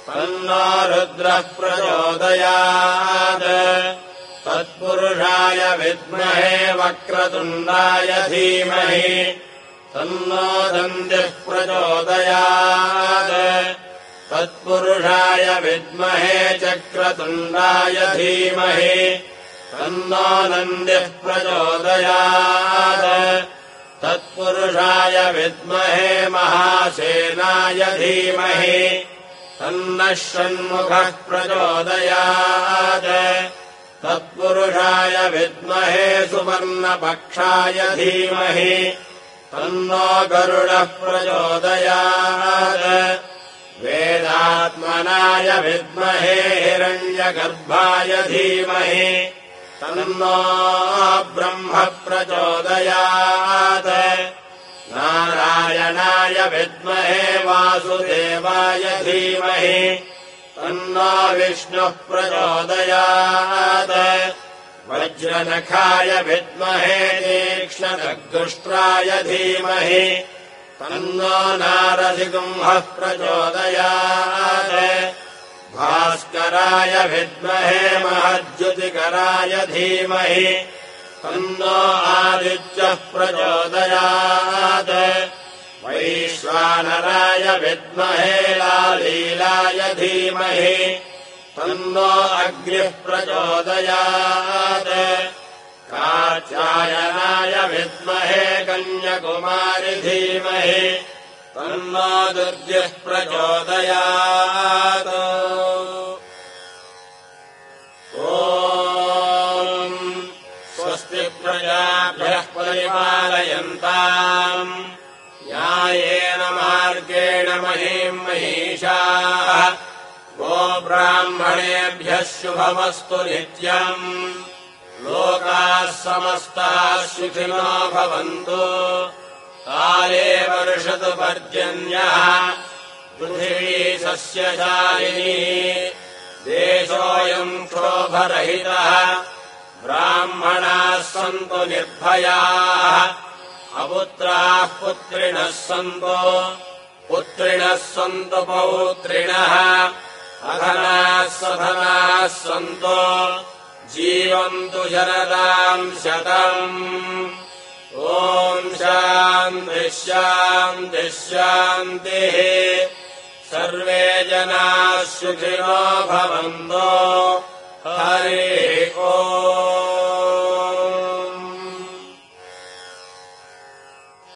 Speaker 1: तन्नो रुद्रः प्रचोदयात् तत्पुरुषाय विद्महे वक्रतुण्डाय धीमहि तन्नो दन्तिः प्रचोदयात् तत्पुरुषाय विद्महे चक्रतुण्डाय धीमहि तन्नो नन्दिः प्रचोदयात् तत्पुरुषाय विद्महे महासेनाय धीमहि तन्नः षण्मुखः प्रचोदयात् तत्पुरुषाय विद्महे सुवर्णपक्षाय धीमहि तन्नो गरुडः प्रचोदयात् वेदात्मनाय विद्महे हिरण्यगर्भाय धीमहि तन्नो ब्रह्म प्रचोदयात् नारायणाय नारायणाय विद्महे वासुदेवाय धीमहि तन्नो विष्णुः प्रचोदयात् वज्रनखाय विद्महे तीक्ष्णखड्गुष्ट्राय धीमहि तन्नो नारसिंहः प्रचोदयात् भास्कराय विद्महे महज्योतिकराय धीमहि तन्नो आदित्यः प्रचोदयात् वैश्वानराय विद्महे लालीलाय धीमहि तन्नो अग्निः प्रचोदयात् कात्यायनाय विद्महे कन्याकुमारि धीमहि तन्नो दुर्गः प्रचोदयात् ॐ स्वस्ति प्रजाभ्यः परिपालयन्ताम् न्यायेन मार्गेण महीं महिषाः गोब्राह्मणेभ्यः शुभमस्तु नित्यम् लोकाः समस्ताः सुखिनो भवन्तु काले वर्षतु पर्जन्यः पृथिवी सस्यशालिनी देशोऽयम् क्षोभरहितः ब्राह्मणाः सन्तु निर्भयाः अपुत्राः पुत्रिणः सन्तु पुत्रिणः सन्तु पौत्रिणः अधनाः सधनाः सन्तु जीवन्तु शरदाम् शतम् ॐ शान्तिः शान्तिः शान्तिः सर्वे जनाः सुखिनो भवन्तु हरिः ॐ